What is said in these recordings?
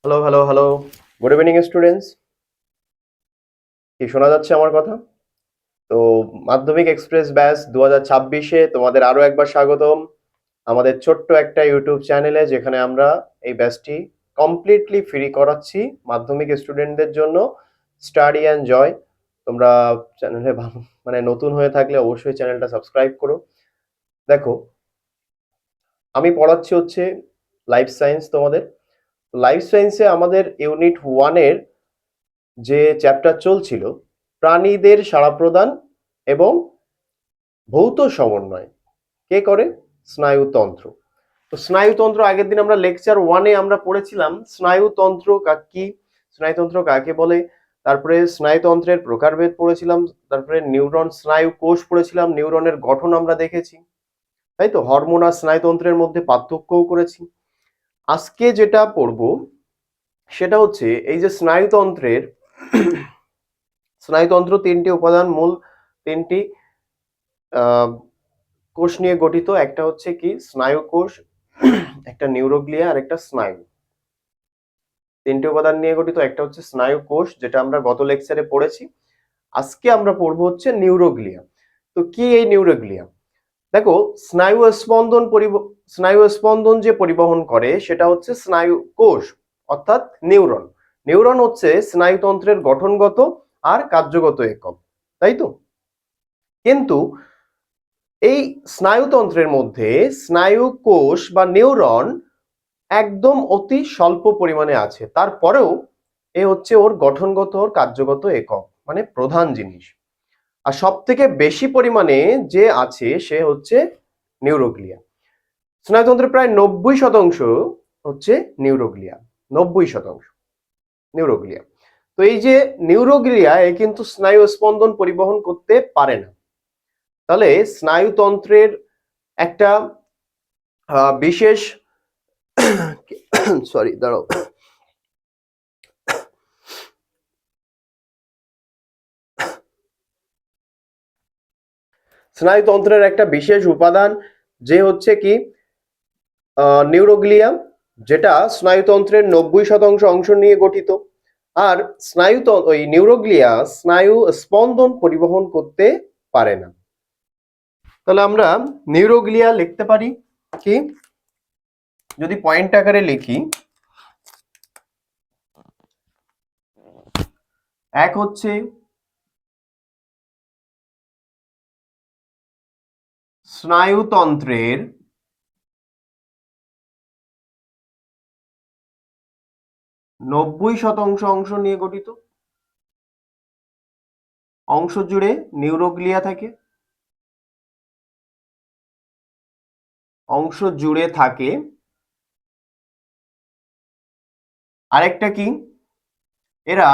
Hello, hello, hello. Good evening students. কি শোনা যাচ্ছে আমার কথা? তো মাধ্যমিক এক্সপ্রেস ব্যাচ 2026-এ তোমাদের আরো একবার স্বাগতম। আমাদের ছোট্ট একটা ইউটিউব চ্যানেলে যেখানে আমরা এই ব্যাচটি কমপ্লিটলি ফ্রি করাচ্ছি মাধ্যমিক স্টুডেন্টদের জন্য। স্টাডি অ্যান্ড জয়। তোমরা চ্যানেলে মানে নতুন হয়ে থাকলে অবশ্যই চ্যানেলটা সাবস্ক্রাইব করো। দেখো, আমি পড়াচ্ছি হচ্ছে লাইফ সায়েন্স তোমাদের। লাইফ সায়েন্সে আমাদের ইউনিট 1-এর যে চ্যাপ্টার চলছিল প্রাণীদের সাড়া প্রদান এবং ভৌত সমন্বয় কে করে? স্নায়ুতন্ত্র। তো স্নায়ুতন্ত্র আগের দিন আমরা লেকচার 1-এ আমরা পড়েছিলাম স্নায়ুতন্ত্র কি, স্নায়ুতন্ত্র কাকে বলে, তারপরে স্নায়ুতন্ত্রের প্রকারভেদ পড়েছিলাম, তারপরে নিউরন স্নায়ু কোষ পড়েছিলাম, নিউরনের গঠন আমরা দেখেছি, তাই তো হরমোন আর স্নায়ুতন্ত্রের মধ্যে পার্থক্যও করেছি। আজকে যেটা পড়বো সেটা হচ্ছে এই যে স্নায়ুতন্ত্রের স্নায়ুতন্ত্র তিনটি উপাদান, মূল তিনটি আহ, কোষ নিয়ে গঠিত। একটা হচ্ছে কি স্নায়ু কোষ, একটা নিউরোগ্লিয়া আর একটা স্নায়ু। তিনটি উপাদান নিয়ে গঠিত। একটা হচ্ছে স্নায়ু কোষ, যেটা আমরা গত লেকচারে পড়েছি। আজকে আমরা পড়বো হচ্ছে নিউরোগ্লিয়া। তো কি এই নিউরোগ্লিয়া? দেখো, স্নায়ু স্পন্দন যে পরিবহন করে সেটা হচ্ছে স্নায়ু কোষ, অর্থাৎ নিউরন। নিউরন হচ্ছে স্নায়ুতন্ত্রের গঠনগত আর কার্যগত একক, তাই তো? কিন্তু এই স্নায়ুতন্ত্রের মধ্যে স্নায়ু কোষ বা নিউরন একদম অতি স্বল্প পরিমাণে আছে, তারপরেও এ হচ্ছে ওর গঠনগত ওর কার্যগত একক, মানে প্রধান জিনিস। আর সব থেকে বেশি পরিমাণে যে আছে সে হচ্ছে নিউরোগ্লিয়া। স্নায়ুতন্ত্রের প্রায় 90% হচ্ছে নিউরোগ্লিয়া। 90% নিউরোগ্লিয়া। তো এই যে নিউরোগ্লিয়া এ কিন্তু স্নায়ু স্পন্দন পরিবহন করতে পারে না। তাহলে স্নায়ুতন্ত্রের একটা বিশেষ সরি দাঁড়াও, স্নায়ুতন্ত্রের একটা বিশেষ উপাদান যে হচ্ছে কি নিউরোগ্লিয়া, যেটা স্নায়ুতন্ত্রের 90% অংশ নিয়ে গঠিত। আর ওই নিউরোগ্লিয়া স্নায়ু স্পন্দন পরিবহন করতে পারে না। তাহলে আমরা নিউরোগ্লিয়া লিখতে পারি কি, যদি পয়েন্ট আকারে লিখি, এক হচ্ছে স্নায়ুতন্ত্রের 90% অংশ নিয়ে গঠিত। অংশ জুড়ে নিউরোগ্লিয়া থাকে, অংশ জুড়ে থাকে। আরেকটা কি, এরা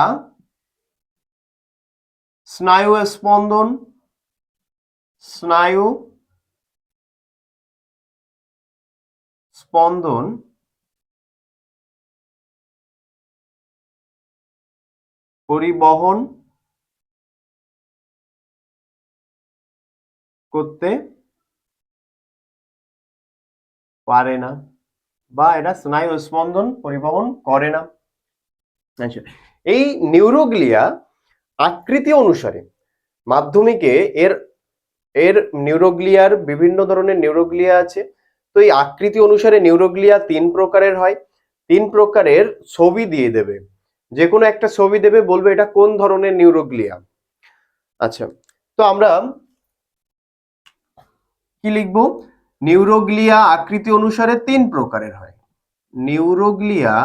স্নায়ু স্পন্দন, স্নায়ু স্পন্দন পরিবহন করতে পারে না, বা এরা স্নায়ু স্পন্দন পরিবহন করে না। আচ্ছা, এই নিউরোগ্লিয়া আকৃতি অনুসারে মাধ্যমিকে এর এর নিউরোগ্লিয়ার বিভিন্ন ধরনের নিউরোগ্লিয়া আছে। তো এই আকৃতি অনুসারে নিউরোগ্লিয়া 3 প্রকারের হয়। 3 প্রকারের ছবি দিয়ে দেবে, যে কোনো একটা ছবি দেবে, বলবে এটা কোন ধরনের নিউরোগ্লিয়া। আচ্ছা, তো আমরা কি লিখবো? নিউরোগ্লিয়া আকৃতি অনুসারে 3 প্রকারের হয়। নিউরোগ্লিয়া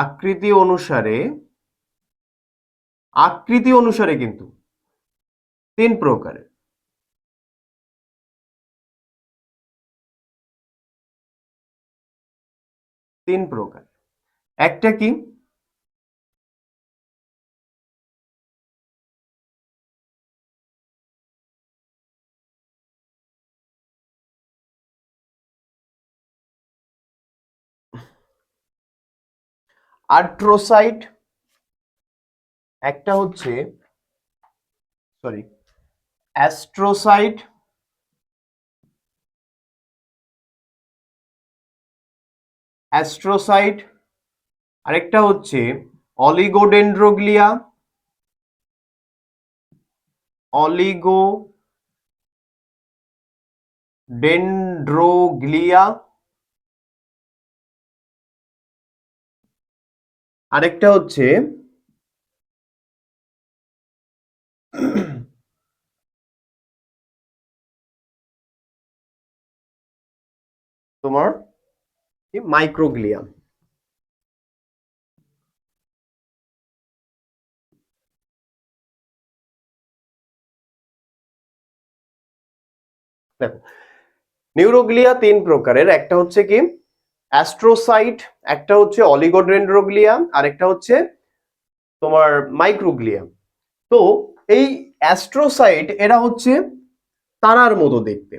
আকৃতি অনুসারে, আকৃতি অনুসারে কিন্তু 3 প্রকারের। 3 প্রকার। একটা কি, আর্থ্রোসাইট, একটা হচ্ছে সরি, অ্যাস্ট্রোসাইট, অ্যাস্ট্রোসাইট, আরেকটা হচ্ছে অলিগোডেন্ড্রোগ্লিয়া, অলিগোডেন্ড্রোগ্লিয়া, আরেকটা হচ্ছে তোমার মাইক্রোগ্লিয়া। দেখো, নিউরোগ্লিয়া তিন প্রকারের, একটা হচ্ছে কি অ্যাস্ট্রোসাইট, একটা হচ্ছে অলিগোডেন্ড্রোগ্লিয়া, আর একটা হচ্ছে তোমার মাইক্রোগ্লিয়া। তো এই অ্যাস্ট্রোসাইট এরা হচ্ছে তারার মতো দেখতে।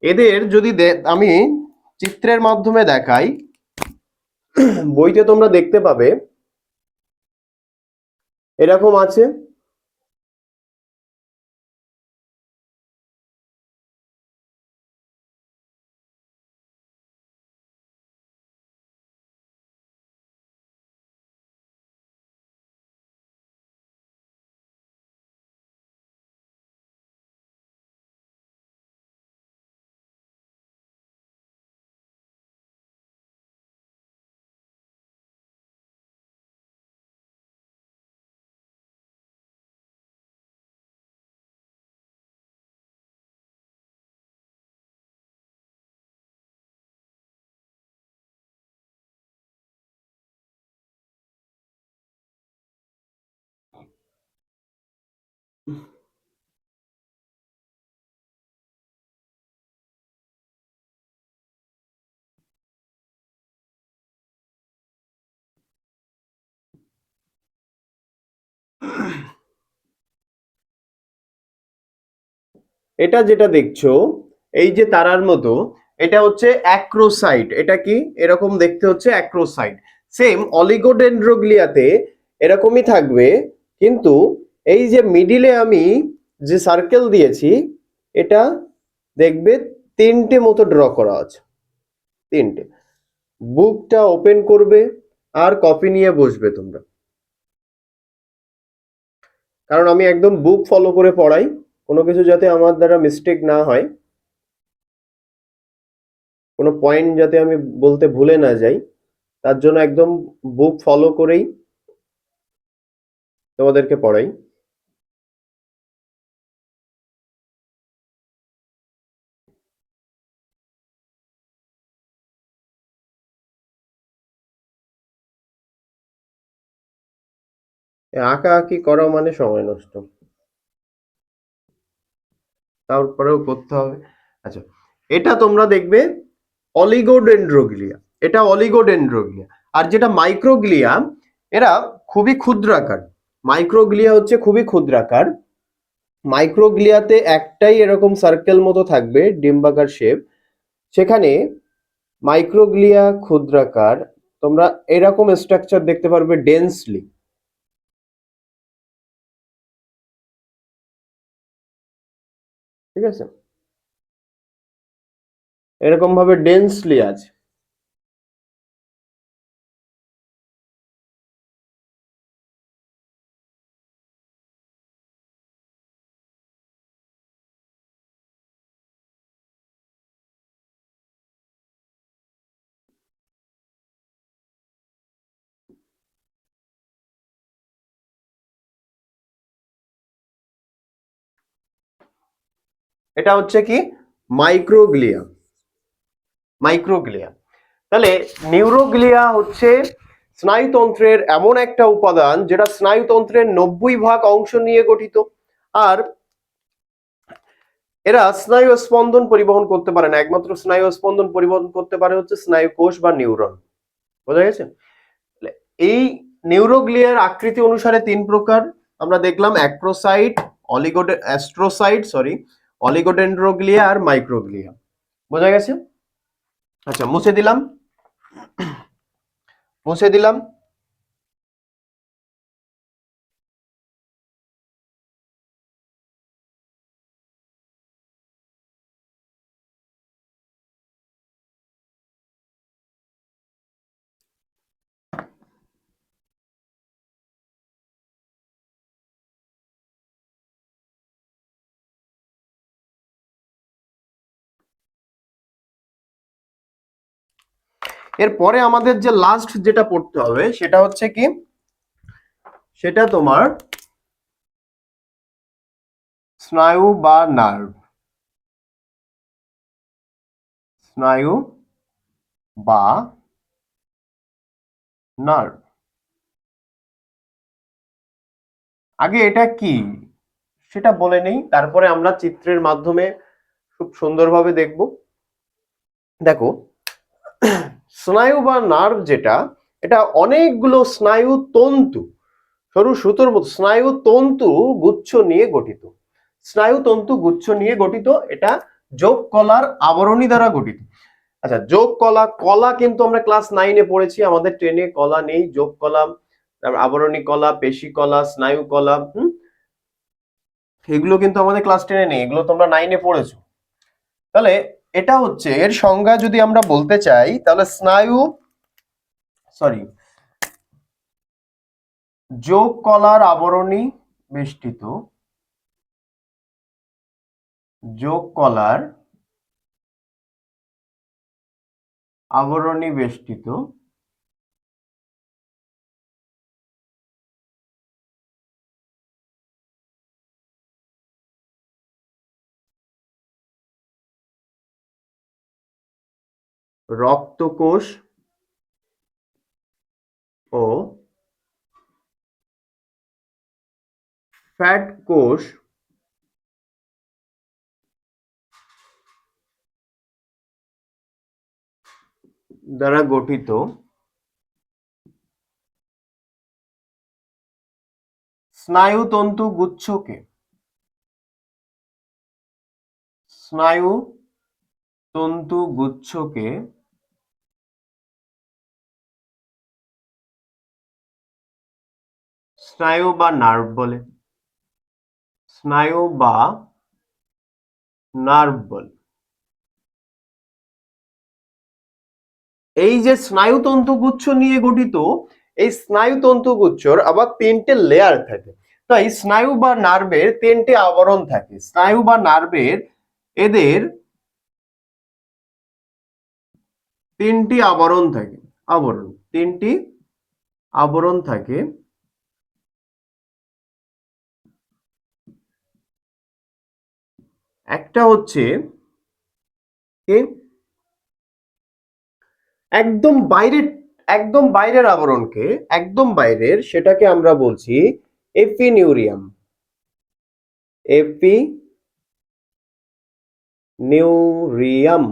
এদের যদি আমি চিত্রের মাধ্যমে দেখাই, বইতে তোমরা দেখতে পাবে এরকম আছে। এটা যেটা দেখছো এই যে তারার মতো, এটা হচ্ছে অ্যাক্রোসাইট। এটা কি এরকম দেখতে হচ্ছে অ্যাক্রোসাইট। সেম অলিগোডেন্ড্রোগ্লিয়াতে এরকমই থাকবে, কিন্তু এই যে মিডিলে আমি যে সার্কেল দিয়েছি, এটা দেখবে তিনটে মতো ড্র করা আছে, তিনটে। বুকটা ওপেন করবে আর কপি নিয়ে বসবে তোমরা, কারণ আমি একদম বুক ফলো করে পড়াই, কোনো কিছু যাতে আমার দ্বারা মিস্টেক না হয়, কোনো পয়েন্ট যাতে আমি বলতে ভুলে না যাই, তার জন্য একদম বুক ফলো করেই তোমাদেরকে পড়াই। আঁকা আঁকি করা মানে সময় নষ্ট, তারপরেও করতে হবে। আচ্ছা, এটা তোমরা দেখবে অলিগোডেন্ড্রোগ্লিয়া, এটা অলিগোডেন্ড্রোগ্লিয়া। আর যেটা মাইক্রোগ্লিয়া, এরা খুবই ক্ষুদ্রাকার। মাইক্রোগ্লিয়া হচ্ছে খুবই ক্ষুদ্রাকার। মাইক্রোগ্লিয়াতে একটাই এরকম সার্কেল মতো থাকবে, ডিম্বাকার শেপ। সেখানে মাইক্রোগ্লিয়া ক্ষুদ্রাকার, তোমরা এরকম স্ট্রাকচার দেখতে পারবে ডেন্সলি, ঠিক আছে, এরকম ভাবে ডেন্সলি আছে। এটা হচ্ছে কি মাইক্রোগ্লিয়া, মাইক্রোগ্লিয়া। তাহলে নিউরোগ্লিয়া হচ্ছে স্নায়ুতন্ত্রের এমন একটা উপাদান যেটা স্নায়ুতন্ত্রের 90% অংশ নিয়ে গঠিত। আর এরা স্নায়ু স্পন্দন পরিবহন করতে পারে না, একমাত্র স্নায়ু স্পন্দন পরিবহন করতে পারে হচ্ছে স্নায়ু কোষ বা নিউরন। বোঝা গেছে? এই নিউরোগ্লিয়ার আকৃতি অনুসারে তিন প্রকার আমরা দেখলাম, অ্যাক্রোসাইট, অ্যাস্ট্রোসাইট, সরি, অলিগোডেন্ড্রোগ্লিয়া আর মাইক্রোগ্লিয়া। বোঝা গেছে? আচ্ছা, মুছে দিলাম, মুছে দিলাম। এরপরে আমাদের যে লাস্ট যেটা পড়তে হবে সেটা হচ্ছে কি, সেটা তোমার স্নায়ু বা নার্ভ। স্নায়ু বা নার্ভ, আগে এটা কি সেটা বলে নেই, তারপরে আমরা চিত্রের মাধ্যমে খুব সুন্দরভাবে দেখব। দেখো, স্নায়ু বা নার্ভ যেটা, এটা অনেকগুলো স্নায়ু তন্তু, সরু সুতোর মতো স্নায়ু তন্তু গুচ্ছ নিয়ে গঠিত। স্নায়ু তন্তু গুচ্ছ নিয়ে গঠিত, এটা যোগ কলার আবরণী দ্বারা গঠিত। আচ্ছা, যোগ কলা, কলা কিন্তু আমরা ক্লাস 9-এ পড়েছি, আমাদের 10-এ কলা নেই। যোগ কলা, তারপর আবরণী কলা, পেশি কলা, স্নায়ু কলা, এগুলো কিন্তু আমাদের ক্লাস 10-এ নেই, এগুলো তোমরা 9-এ পড়েছো। তাহলে এটা হচ্ছে এর সংজ্ঞা যদি আমরা বলতে চাই, তাহলে স্নায়ু, সরি, যোগ কলার আবরণী বেষ্টিত, যোগ কলার আবরণী বেষ্টিত রক্তকোষ ও ফ্যাট কোষ দ্বারা গঠিত স্নায়ুতন্তু গুচ্ছকে, স্নায়ু তন্তু গুচ্ছকে স্নায়ু বা নার্ভ বলে। স্নায়ু বা নার্ভ বলে। এই যে স্নায়ুতন্তু গুচ্ছ নিয়ে গঠিত, এই স্নায়ুতন্তু গুচ্ছর আবার 3টে লেয়ার থাকে। তাই স্নায়ু বা নার্ভের 3টে আবরণ থাকে। স্নায়ু বা নার্ভের এদের 3টি আবরণ থাকে। আবরণ, 3টি আবরণ থাকে। একটা হচ্ছে কি, একদম বাইরের, একদম বাইরের আবরণকে, একদম বাইরের, সেটাকে আমরা বলছি এপিনিউরিয়াম। এপিনিউরিয়াম।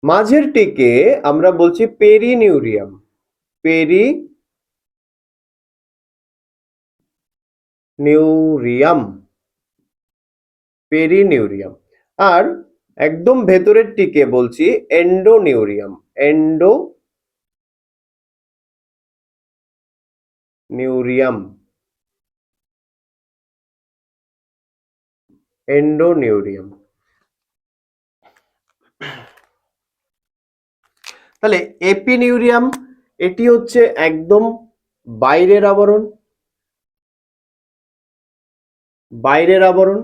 মাঝেরটিকে আমরা বলছি পেরিনিউরিয়াম। পেরিনিউরিয়াম, পেরিনিউরিয়াম। আর একদম ভেতরের টিকে বলছি এন্ডোনিউরিয়াম। এন্ডোনিউরিয়াম, এন্ডোনিউরিয়াম। তাহলে এপিনিউরিয়াম, এটি হচ্ছে একদম বাইরের আবরণ, বাইরের আবরণ।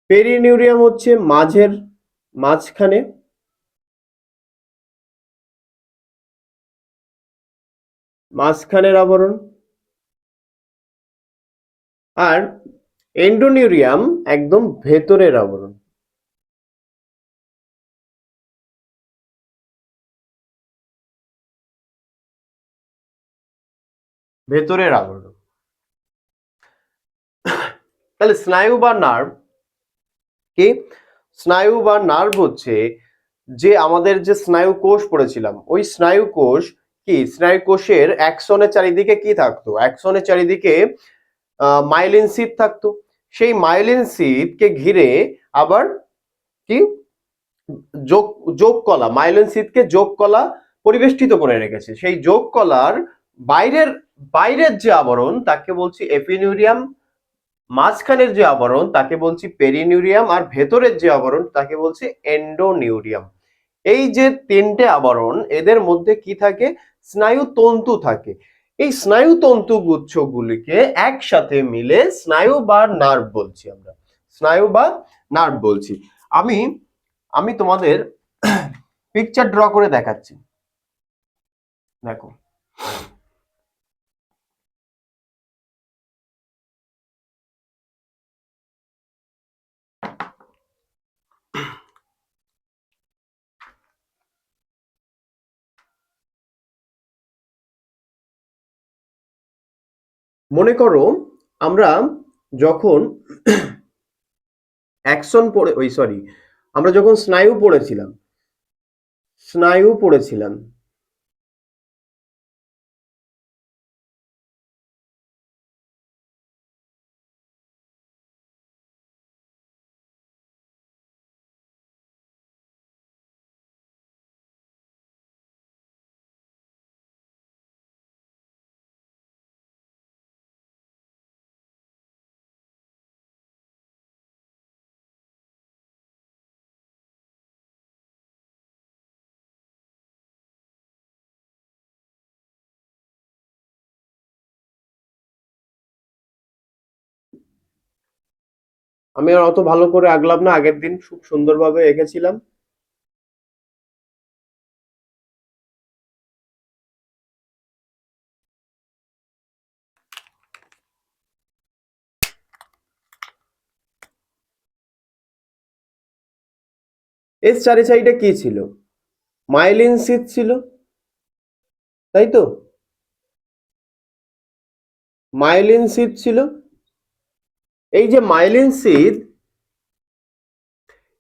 পেরিনিউরিয়াম হচ্ছে মাঝের, মাঝখানে। মাঝখানের আবরণ। আর এন্ডোনিউরিয়াম একদম ভেতরের আবরণ। ভেতরের আবরণ। তাহলে স্নায়ু বা নার্ভ কি? স্নায়ু বা নার্ভ হচ্ছে যে আমাদের যে স্নায়ু কোষ পড়েছিলাম, ওই স্নায়ু কোষ কি, স্নায়ু কোষের অ্যাক্সনের চারিদিকে কি থাকতো? অ্যাক্সনের চারিদিকে মাইলিন শীথ থাকতো। সেই মাইলিন শীথকে ঘিরে আবার কি, যোগ, যোগ কলা, মাইলিন শীথকে যোগ কলা পরিবেষ্টিত করে রেখেছে। সেই যোগ কলার বাইরের, বাইরের যে আবরণ তাকে বলছি এপিনিউরিয়াম, মাঝখানের যে আবরণ তাকে বলছি পেরিনিউরিয়াম, আর ভেতরের যে আবরণ তাকে বলছি এন্ডোনিউরিয়াম। এই যে 3টে আবরণ, এদের মধ্যে কি থাকে? স্নায়ু তন্তু থাকে। এই স্নায়ুতন্তু গুচ্ছগুলিকে একসাথে মিলে স্নায়ু বা নার্ভ বলছি আমরা, স্নায়ু বা নার্ভ বলছি। আমি আমি তোমাদের পিকচার ড্র করে দেখাচ্ছি, দেখো। মনে করো আমরা যখন অ্যাকশন পড়ে, ওই সরি, আমরা যখন স্নায়ু পড়েছিলাম, আমি আর অত ভালো করে আঁকলাম না, আগের দিন খুব সুন্দরভাবে এঁকেছিলাম। এর চারি সাইডে কি ছিল? মাইলিন শীথ ছিল, তাই তো? মাইলিন শীথ ছিল। এই যে মাইলিন শীথ,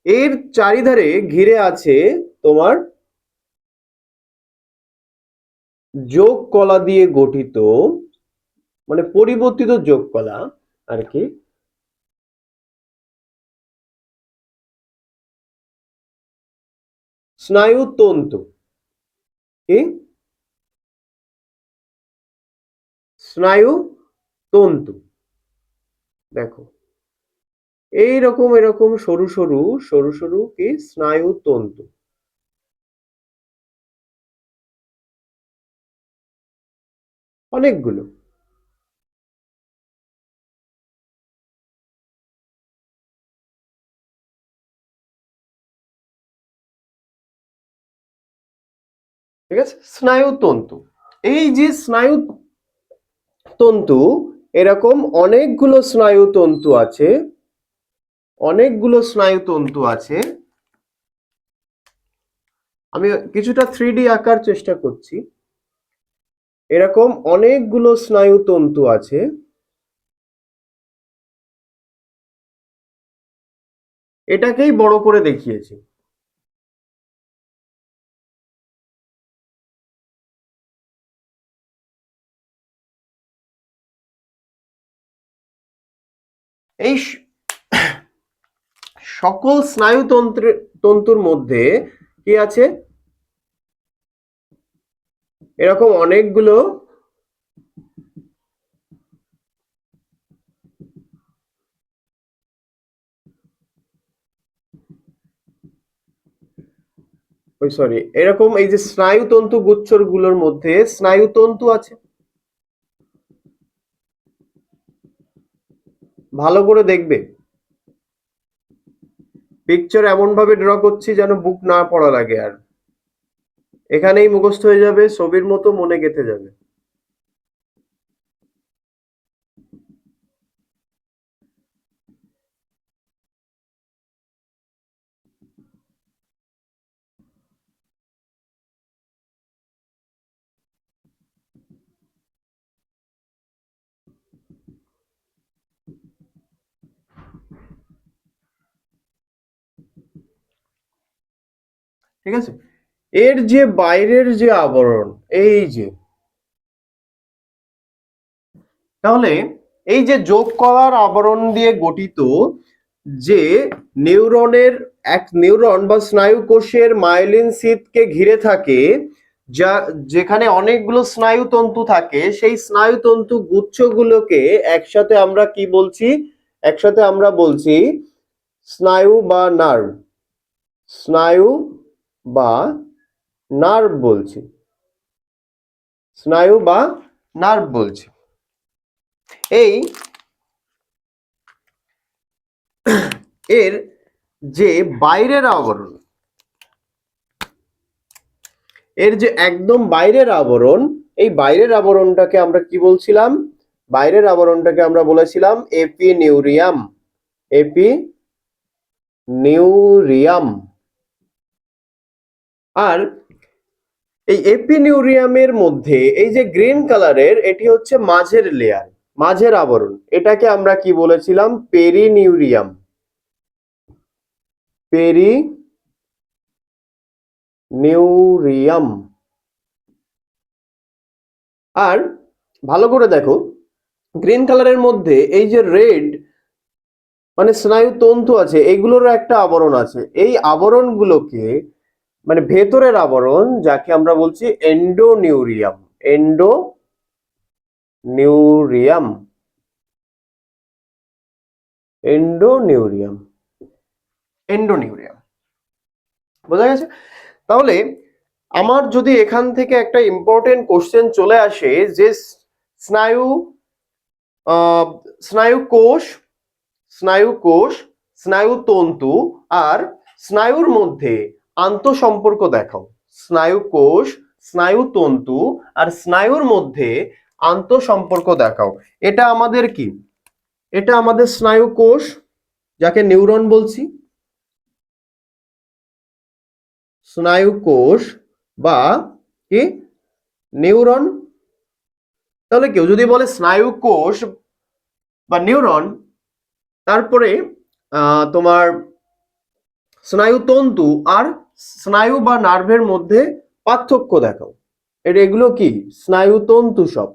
এর চারিধারে ঘিরে আছে তোমার যোগ কলা দিয়ে গঠিত, মানে পরিবর্তিত যোগ কলা আর কি, স্নায়ুতন্তু। কি? স্নায়ুতন্তু। দেখো, এইরকম এরকম সরু সরু সরু সরু কি স্নায়ুতন্তু, অনেকগুলো। ঠিক আছে, স্নায়ুতন্তু। এই যে স্নায়ুতন্তু, এরকম অনেকগুলো স্নায়ুতন্তু আছে। আমি কিছুটা 3D আঁকার চেষ্টা করছি। এরকম অনেকগুলো স্নায়ুতন্তু আছে। এটাকেই বড় করে দেখিয়েছি। এই সকল তন্তুর মধ্যে কি আছে? এরকম অনেকগুলো এরকম এই যে স্নায়ুতন্তু গুচ্ছগুলোর মধ্যে স্নায়ুতন্তু আছে। ভালো করে দেখবে, পিকচার এমন ভাবে ড্র করছি যেন বুক না পড়া লাগে, আর এখানেই মুখস্থ হয়ে যাবে, ছবির মতো মনে গেঁথে যাবে। ঠিক আছে, এর যে বাইরের যে আবরণ, এই যে, তাহলে এই যে যোগ কলার আবরণ দিয়ে গঠিত যে নিউরন বা স্নায়ু কোষের মাইলিন শীথকে ঘিরে থাকে, যা যেখানে অনেকগুলো স্নায়ুতন্তু থাকে, সেই স্নায়ুতন্তু গুচ্ছগুলোকে একসাথে আমরা কি বলছি? একসাথে আমরা বলছি স্নায়ু বা নার্ভ। স্নায়ু বা নার্ভ বলছি, স্নায়ু বা নার্ভ বলছি। এই এর যে বাইরের আবরণ, এর যে একদম বাইরের আবরণ, এই বাইরের আবরণটাকে আমরা কি বলছিলাম? বাইরের আবরণটাকে আমরা বলেছিলাম এপিনিউরিয়াম। এপিনিউরিয়াম। আর এই এপিনিউরিয়ামের মধ্যে এই যে গ্রিন কালারের, এটি হচ্ছে মাঝের লেয়ার, মাঝের আবরণ। এটাকে আমরা কি বলেছিলাম? পেরিনিউরিয়াম। পেরিনিউরিয়াম। আর ভালো করে দেখো, গ্রিন কালারের মধ্যে এই যে রেড মানে স্নায়ু তন্তু আছে, এগুলোরও একটা আবরণ আছে। এই আবরণগুলোকে মানে ভেতরের আবরণ, যাকে আমরা বলছি এন্ডোনিউরিয়াম। এন্ডোনিউরিয়াম। এন্ডোনিউরিয়াম। এন্ডোনিউরিয়াম। বোঝা গেছে? তাহলে আমার যদি এখান থেকে একটা ইম্পর্টেন্ট কোশ্চেন চলে আসে যে স্নায়ু আহ, স্নায়ু কোষ, স্নায়ু কোষ, স্নায়ুতন্তু আর স্নায়ুর মধ্যে আন্তঃসম্পর্ক দেখাও। স্নায়ু কোষ, স্নায়ুতন্তু আর স্নায়ুর মধ্যে আন্তঃসম্পর্ক দেখাও। এটা আমাদের কি? এটা আমাদের স্নায়ু কোষ, যাকে নিউরন বলছি। স্নায়ু কোষ বা কি নিউরন। তাহলে কেউ যদি বলে স্নায়ু কোষ বা নিউরন, তারপরে তোমার স্নায়ুতন্তু আর স্নায়ু বা নার্ভের মধ্যে পার্থক্য দেখাও। এগুলো কি? স্নায়ুতন্তু সব।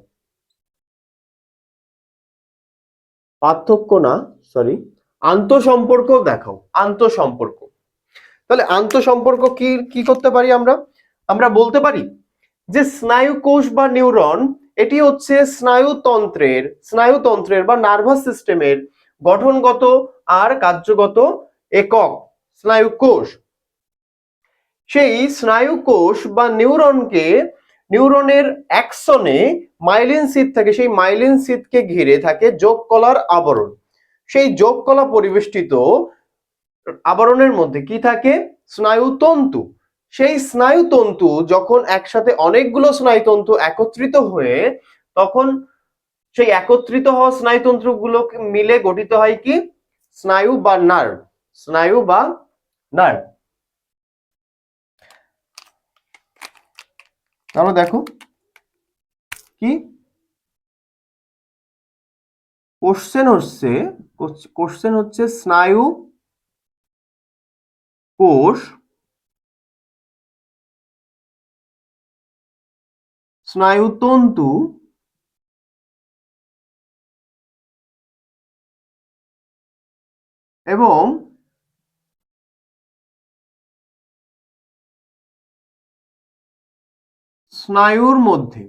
পার্থক্য না, সরি, আন্তঃসম্পর্ক দেখাও। আন্তঃসম্পর্ক। তাহলে আন্তঃসম্পর্ক কি কি করতে পারি আমরা? আমরা বলতে পারি যে স্নায়ু কোষ বা নিউরন এটি হচ্ছে স্নায়ুতন্ত্রের বা নার্ভাস সিস্টেমের গঠনগত আর কার্যগত একক। স্নায়ু কোষ। সেই স্নায়ু কোষ বা নিউরনের অ্যাক্সনে মাইলিন সিট থাকে, সেই মাইলিন সিটকে ঘিরে থাকে যোগ কলার আবরণ। সেই যোগ কলা পরিবেষ্টিত আবরণের মধ্যে কি থাকে? স্নায়ুতন্তু। সেই স্নায়ুতন্তু যখন একসাথে অনেকগুলো স্নায়ুতন্তু একত্রিত হয়ে, তখন সেই একত্রিত হওয়া স্নায়ুতন্তুগুলোকে মিলে গঠিত হয় কি? স্নায়ু বা নার্ভ। স্নায়ু বা নার্ভ। তাহলে দেখো কি কোশ্চেন হচ্ছে স্নায়ু কোষ, স্নায়ুতন্তু এবং স্নায়ুর মধ্যে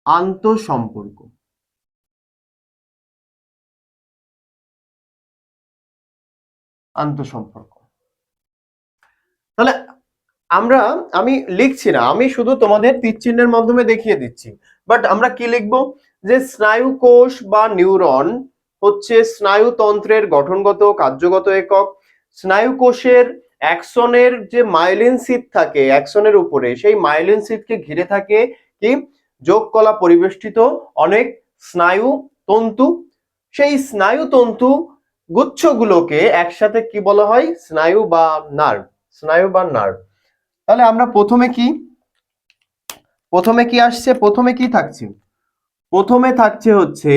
আন্তঃসম্পর্ক। আন্তঃসম্পর্ক। তাহলে আমি লিখছি না, আমি শুধু তোমাদের তীর চিহ্নের মাধ্যমে দেখিয়ে দিচ্ছি। বাট আমরা কি লিখবো? যে স্নায়ু কোষ বা নিউরন হচ্ছে স্নায়ুতন্ত্রের গঠনগত কার্যগত একক। স্নায়ু কোষের অ্যাক্সনের যে মাইলিন সিট থাকে অ্যাক্সনের উপরে, সেই মাইলিন সিটকে ঘিরে থাকে কি? যোগ কলা পরিবেষ্টিত অনেক স্নায়ু তন্তু। সেই স্নায়ু তন্তু গুচ্ছগুলোকে একসাথে কি বলা হয়? স্নায়ু বা নার্ভ। স্নায়ু বা নার্ভ। তাহলে আমরা প্রথমে কি আসছে? প্রথমে কি থাকছে? প্রথমে থাকছে হচ্ছে,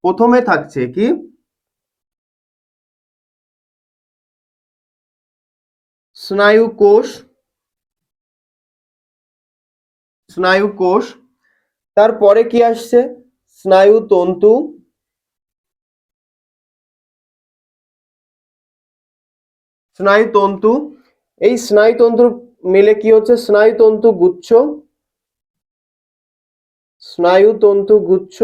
প্রথমে থাকছে কি? স্নায়ু কোষ। স্নায়ু কোষ। তারপরে কি আসছে? স্নায়ু তন্তু। স্নায়ুতন্তু। এই স্নায়ুতন্তু মিলে কি হচ্ছে? স্নায়ুতন্তু গুচ্ছ। স্নায়ুতন্তু গুচ্ছ।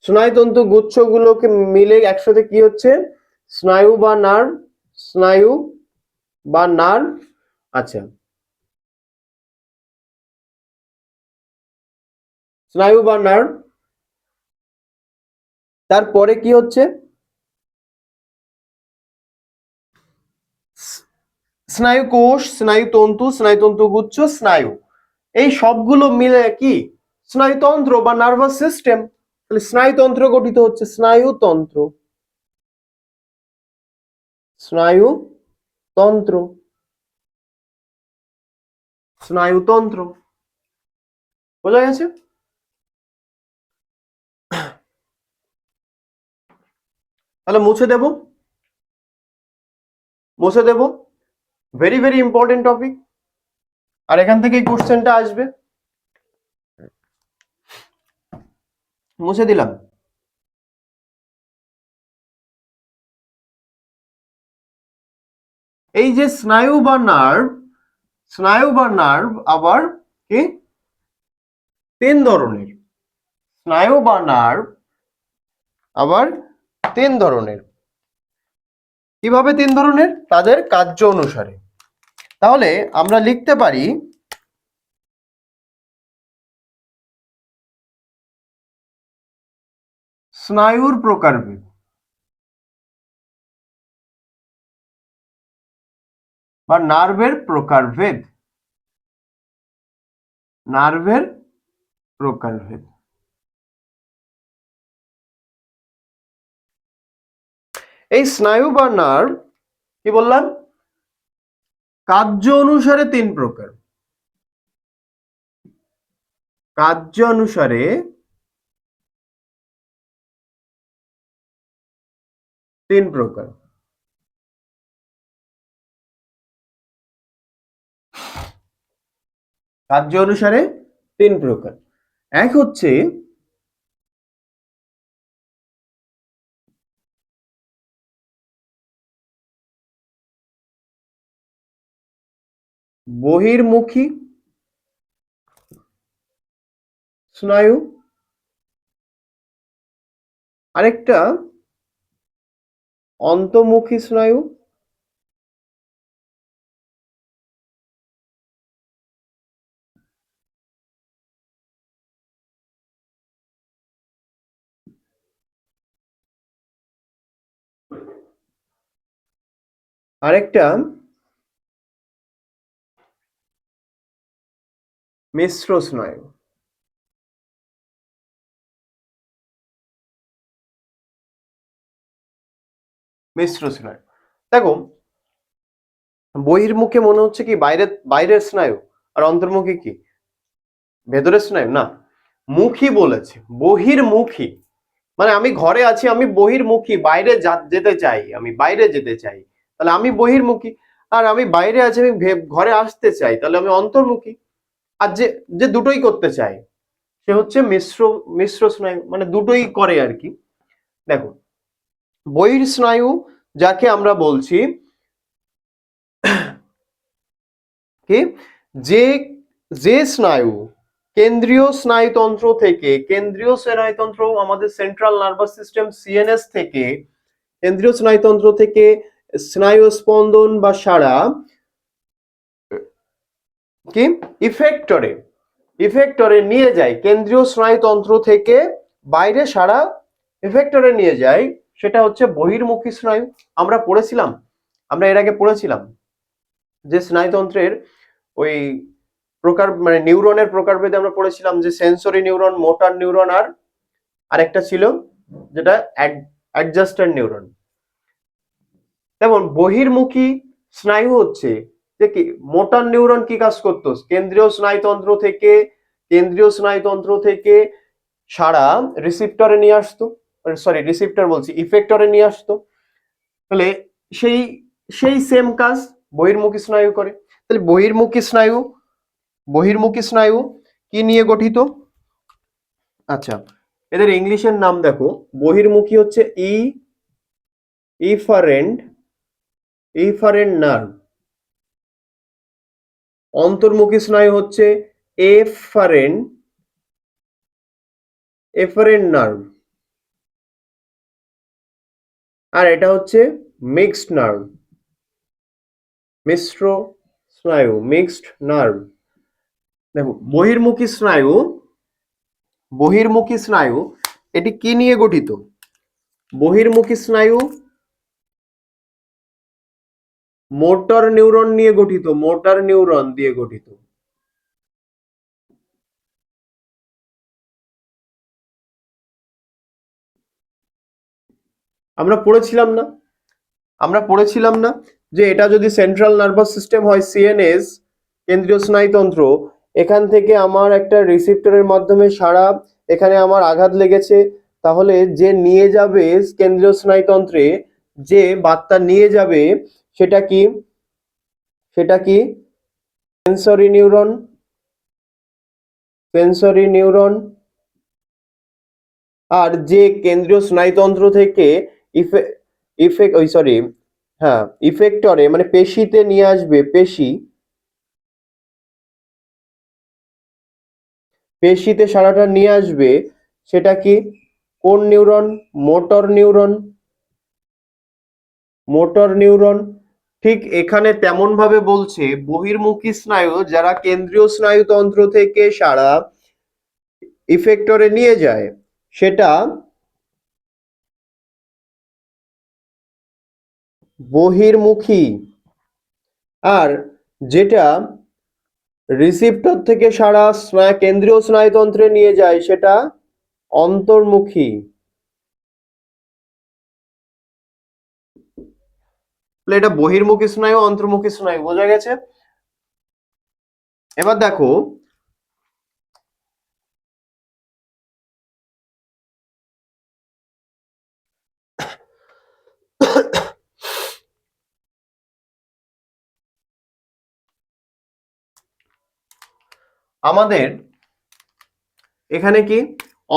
স্নায়ুতন্তু গুচ্ছগুলোকে মিলে একসাথে কি হচ্ছে? স্নায়ু বা নার্ভ, স্নায়ু বা নার্ভ। আচ্ছা, স্নায়ু বা নার্ভ। তারপরে কি হচ্ছে? স্নায়ু কোষ, স্নায়ুতন্তু, স্নায়ুতন্তু গুচ্ছ, স্নায়ু, এই সবগুলো মিলে কি স্নায়ুতন্ত্র বা নার্ভাস সিস্টেম। তাহলে স্নায়ুতন্ত্র গঠিত হচ্ছে, স্নায়ুতন্ত্র, স্নায়ুতন্ত্র, স্নায়ুতন্ত্র। বোঝা গেছে? তাহলে মুছে দেব, মুছে দেব। ভেরি ভেরি ইম্পর্টেন্ট টপিক, আর এখান থেকে কোশ্চেনটা আসবে। মুছে দিলাম। এই যে স্নায়ু বা নার্ভ, স্নায়ু বা নার্ভ আবার কি তিন ধরনের। স্নায়ু বা নার্ভ আবার তিন ধরনের। কিভাবে তিন ধরনের? তাদের কার্য অনুসারে। তাহলে আমরা লিখতে পারি স্নায়ুর প্রকারভেদ বা নার্ভের প্রকারভেদ, নার্ভের প্রকারভেদ। এই স্নায়ু বা নার্ভ কি বললাম? কার্য অনুসারে তিন প্রকার, কার্য অনুসারে তিন প্রকার। কার্য অনুসারে তিন প্রকার। এক হচ্ছে বহির্মুখী স্নায়ু, আরেকটা অন্তর্মুখী স্নায়ু, আরেকটা মিশ্র স্নায়ু। মিশ্র স্নায়ু। দেখো, বহির্মুখে মনে হচ্ছে কি বাইরের বাইরের স্নায়ু, আর অন্তর্মুখী কি ভেতরের স্নায়ু। না, মুখী বলেছে, বহির্মুখী মানে আমি ঘরে আছি, আমি বহির্মুখী, বাইরে যেতে চাই, আমি বাইরে যেতে চাই, তাহলে আমি বহির্মুখী। আর আমি বাইরে আছি, আমি ঘরে আসতে চাই, তাহলে আমি অন্তর্মুখী। আর যে যে দুটোই করতে চায় সে হচ্ছে মিশ্র, মিশ্র স্নায়ু, মানে দুটোই করে আর কি। দেখো, বহির স্নায়ু যাকে আমরা বলছি কি, যে যে স্নায়ু কেন্দ্রীয় স্নায়ুতন্ত্র থেকে, কেন্দ্রীয় স্নায়ুতন্ত্র আমাদের সেন্ট্রাল নার্ভাস সিস্টেম সিএনএস থেকে, কেন্দ্রীয় স্নায়ুতন্ত্র থেকে স্নায়ু স্পন্দন বা সাড়া কি ইফেক্টরে, ইফেক্টরে নিয়ে যায়, কেন্দ্রীয় স্নায়ুতন্ত্র থেকে বাইরে সাড়া ইফেক্টরে নিয়ে যায়, সেটা হচ্ছে বহির্মুখী স্নায়ু। আমরা পড়েছিলাম, আমরা এর আগে পড়েছিলাম যে স্নায়ুতন্ত্রের ওই প্রকার, মানে নিউরনের প্রকারভেদে আমরা পড়েছিলাম যে সেন্সরি নিউরন, মোটর নিউরন, আর আরেকটা ছিল যেটা অ্যাডজাস্টার নিউরন। যেমন বহির্মুখী স্নায়ু হচ্ছে যে কি, মোটর নিউরন কি কাজ করতো, কেন্দ্রীয় স্নায়ুতন্ত্র থেকে, কেন্দ্রীয় স্নায়ুতন্ত্র থেকে সাড়া রিসিপ্টরে নিয়ে আসতো, সরি রিসিপ্টর বলছি, ইফেক্টরে নিয়ে আসতো। তাহলে সেই সেই সেম কাজ বহির্মুখী স্নায়ু করে। তাহলে বহির্মুখী স্নায়ু, বহির্মুখী স্নায়ু কি নিয়ে গঠিত? আচ্ছা, এদের ইংলিশের নাম দেখো। বহির্মুখী হচ্ছে ইফারেন্ট, ইফারেন্ট নার্ভ। অন্তর্মুখী স্নায়ু হচ্ছে এফারেন্ট, এফারেন্ট নার্ভ। আর এটা হচ্ছে মিক্সড নার্ভ, মিশ্র স্নায়ু, মিক্সড নার্ভ। দেখো বহির্মুখী স্নায়ু, বহির্মুখী স্নায়ু এটি কি নিয়ে গঠিত? বহির্মুখী স্নায়ু মোটর নিউরন নিয়ে গঠিত, মোটর নিউরন দিয়ে গঠিত। আমরা পড়েছিলাম না, আমরা পড়েছিলাম না যে এটা যদি সেন্ট্রাল নার্ভাস সিস্টেম হয়, সিএনএস, কেন্দ্রীয় স্নায়ুতন্ত্র, এখান থেকে আমার একটা রিসিপ্টরের মাধ্যমে সারা, এখানে আমার আঘাত লেগেছে, তাহলে যে নিয়ে যাবে কেন্দ্রীয় স্নায়ুতন্ত্রে, যে বার্তা নিয়ে যাবে সেটা কি? সেটা কি? Sensory neuron, sensory neuron. আর যে কেন্দ্রীয় স্নায়ুতন্ত্র থেকে ইফেক্ট ওই সরি হ্যাঁ ইফেক্টরে মানে পেশিতে নিয়ে আসবে, পেশি, পেশিতে সারাটা নিয়ে আসবে, সেটা কি? কোন neuron? Motor neuron, motor neuron. ঠিক এখানে তেমন ভাবে বলছে বহির্মুখী স্নায়ু যারা কেন্দ্রীয় স্নায়ুতন্ত্র থেকে সারা ইফেক্টরে নিয়ে যায় সেটা বহির্মুখী, আর যেটা রিসিপ্টর থেকে সারা কেন্দ্রীয় স্নায়ুতন্ত্রে নিয়ে যায় সেটা অন্তর্মুখী। এটা বহির্মুখী স্নায়ু, অন্তর্মুখী স্নায়ু, বোঝা গেছে? এবার দেখো আমাদের এখানে কি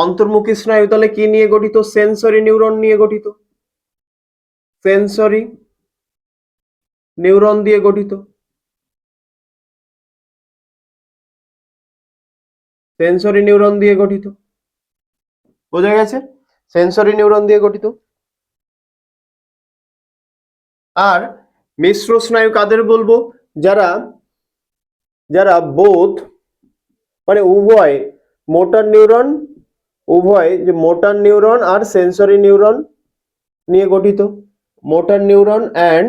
অন্তর্মুখী স্নায়ু তাহলে কি নিয়ে গঠিত? সেন্সরি নিউরন নিয়ে গঠিত, সেন্সরি নিউরন দিয়ে গঠিত, সেন্সরি নিউরন দিয়ে গঠিত, বোঝা গেছে? সেন্সরি নিউরন দিয়ে গঠিত। আর মিশ্র স্নায়ু কাদের বলবো? যারা যারা বোধ মানে উভয় মোটর নিউরন, উভয় যে মোটর নিউরন আর সেন্সরি নিউরন নিয়ে গঠিত, motor neuron and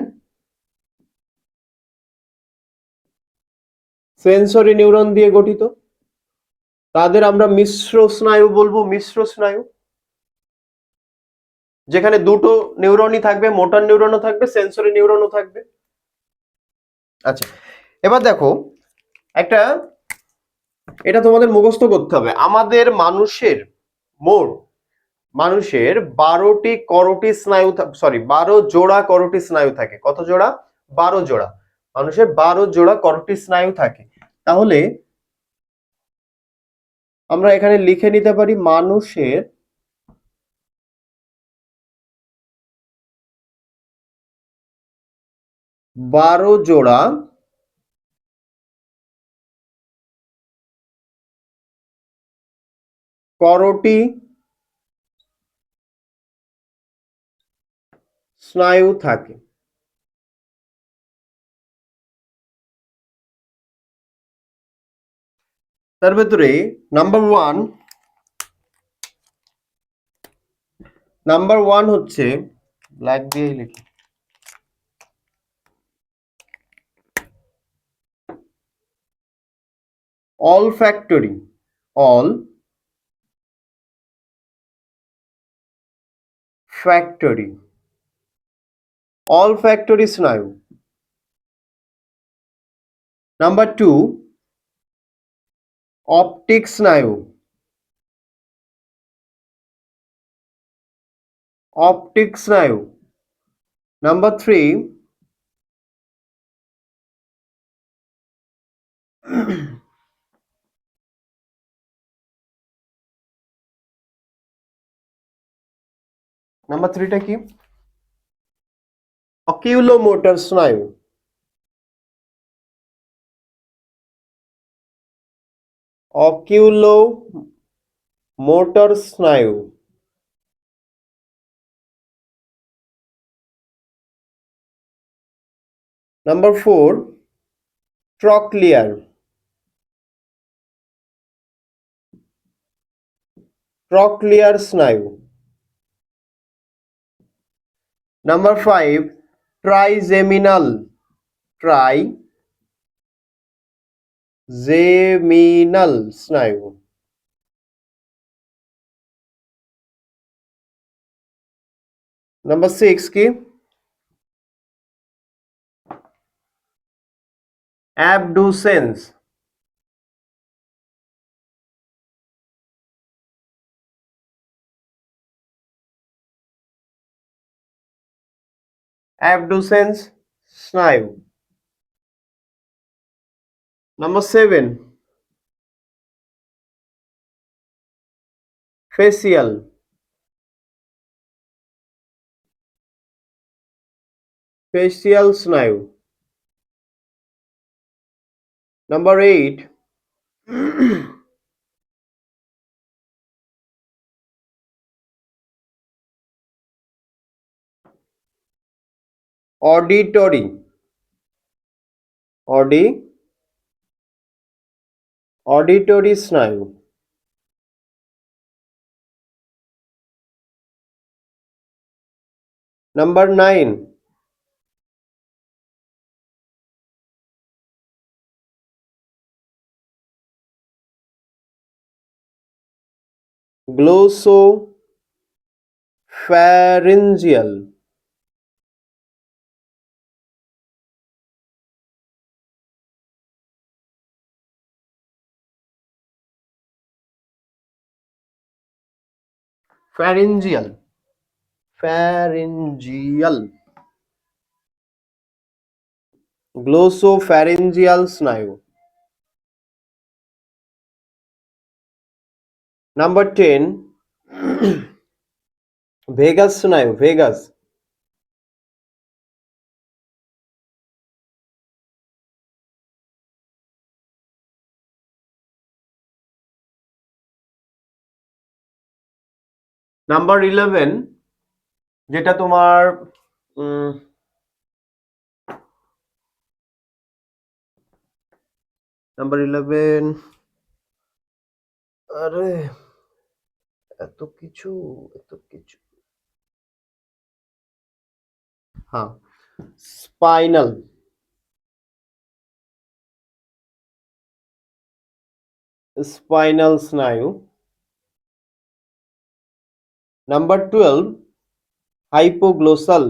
sensory neuron দিয়ে গঠিত, তাদের আমরা মিশ্র স্নায়ু বলবো, মিশ্র স্নায়ু, যেখানে দুটো নিউরনই থাকবে, মোটর নিউরনও থাকবে, সেন্সরি নিউরনও থাকবে। আচ্ছা, এবার দেখো একটা, এটা তোমাদের মুখস্থ করতে হবে। আমাদের মানুষের মোট, মানুষের 12টি করোটি স্নায়ু, সরি 12 জোড়া করোটি স্নায়ু থাকে। কত জোড়া? 12 জোড়া। মানুষের 12 জোড়া করোটি স্নায়ু থাকে। তাহলে আমরা এখানে লিখে নিতে পারি মানুষের 12 জোড়া করোটি স্নায়ু থাকে। তার ভেতরে নাম্বার ওয়ান হচ্ছে, ব্ল্যাক দিয়ে লিখি, all factory, all factory, all factory স্নায়ু। নাম্বার টু, অপটিক স্নায়ু, অপটিক স্নায়ু। নাম্বার থ্রি, নাম্বার থ্রিটা কি? অকিউলোমোটর স্নায়ু, অকিউলো মোটর স্নায়ু। নাম্বার 4 ট্রক্লিয়ার, ট্রক্লিয়ার স্নায়ু। নাম্বার 5 ট্রাইজেমিনাল, ট্রাইজেমিনাল স্নায়ু। নাম্বার 6 কি? অ্যাবডুসেন্স, অ্যাবডুসেন্স স্নায়ু। নাম্বার 7 ফেসিয়াল, ফেসিয়াল স্নায়ু। নাম্বার 8 অডিটরি, অডিটরি স্নায়ু। Number 9 glossopharyngeal, pharyngeal, pharyngeal, glossopharyngeal স্নায়ু। নাম্বার 10 ভেগাস স্নায়ু, ভেগাস। নাম্বার 11 যেটা তোমার নাম্বার 11, আরে এত কিছু, এত কিছু, হ্যাঁ, স্পাইনাল, স্পাইনাল স্নায়ু। নাম্বার 12 হাইপোগ্লোসাল,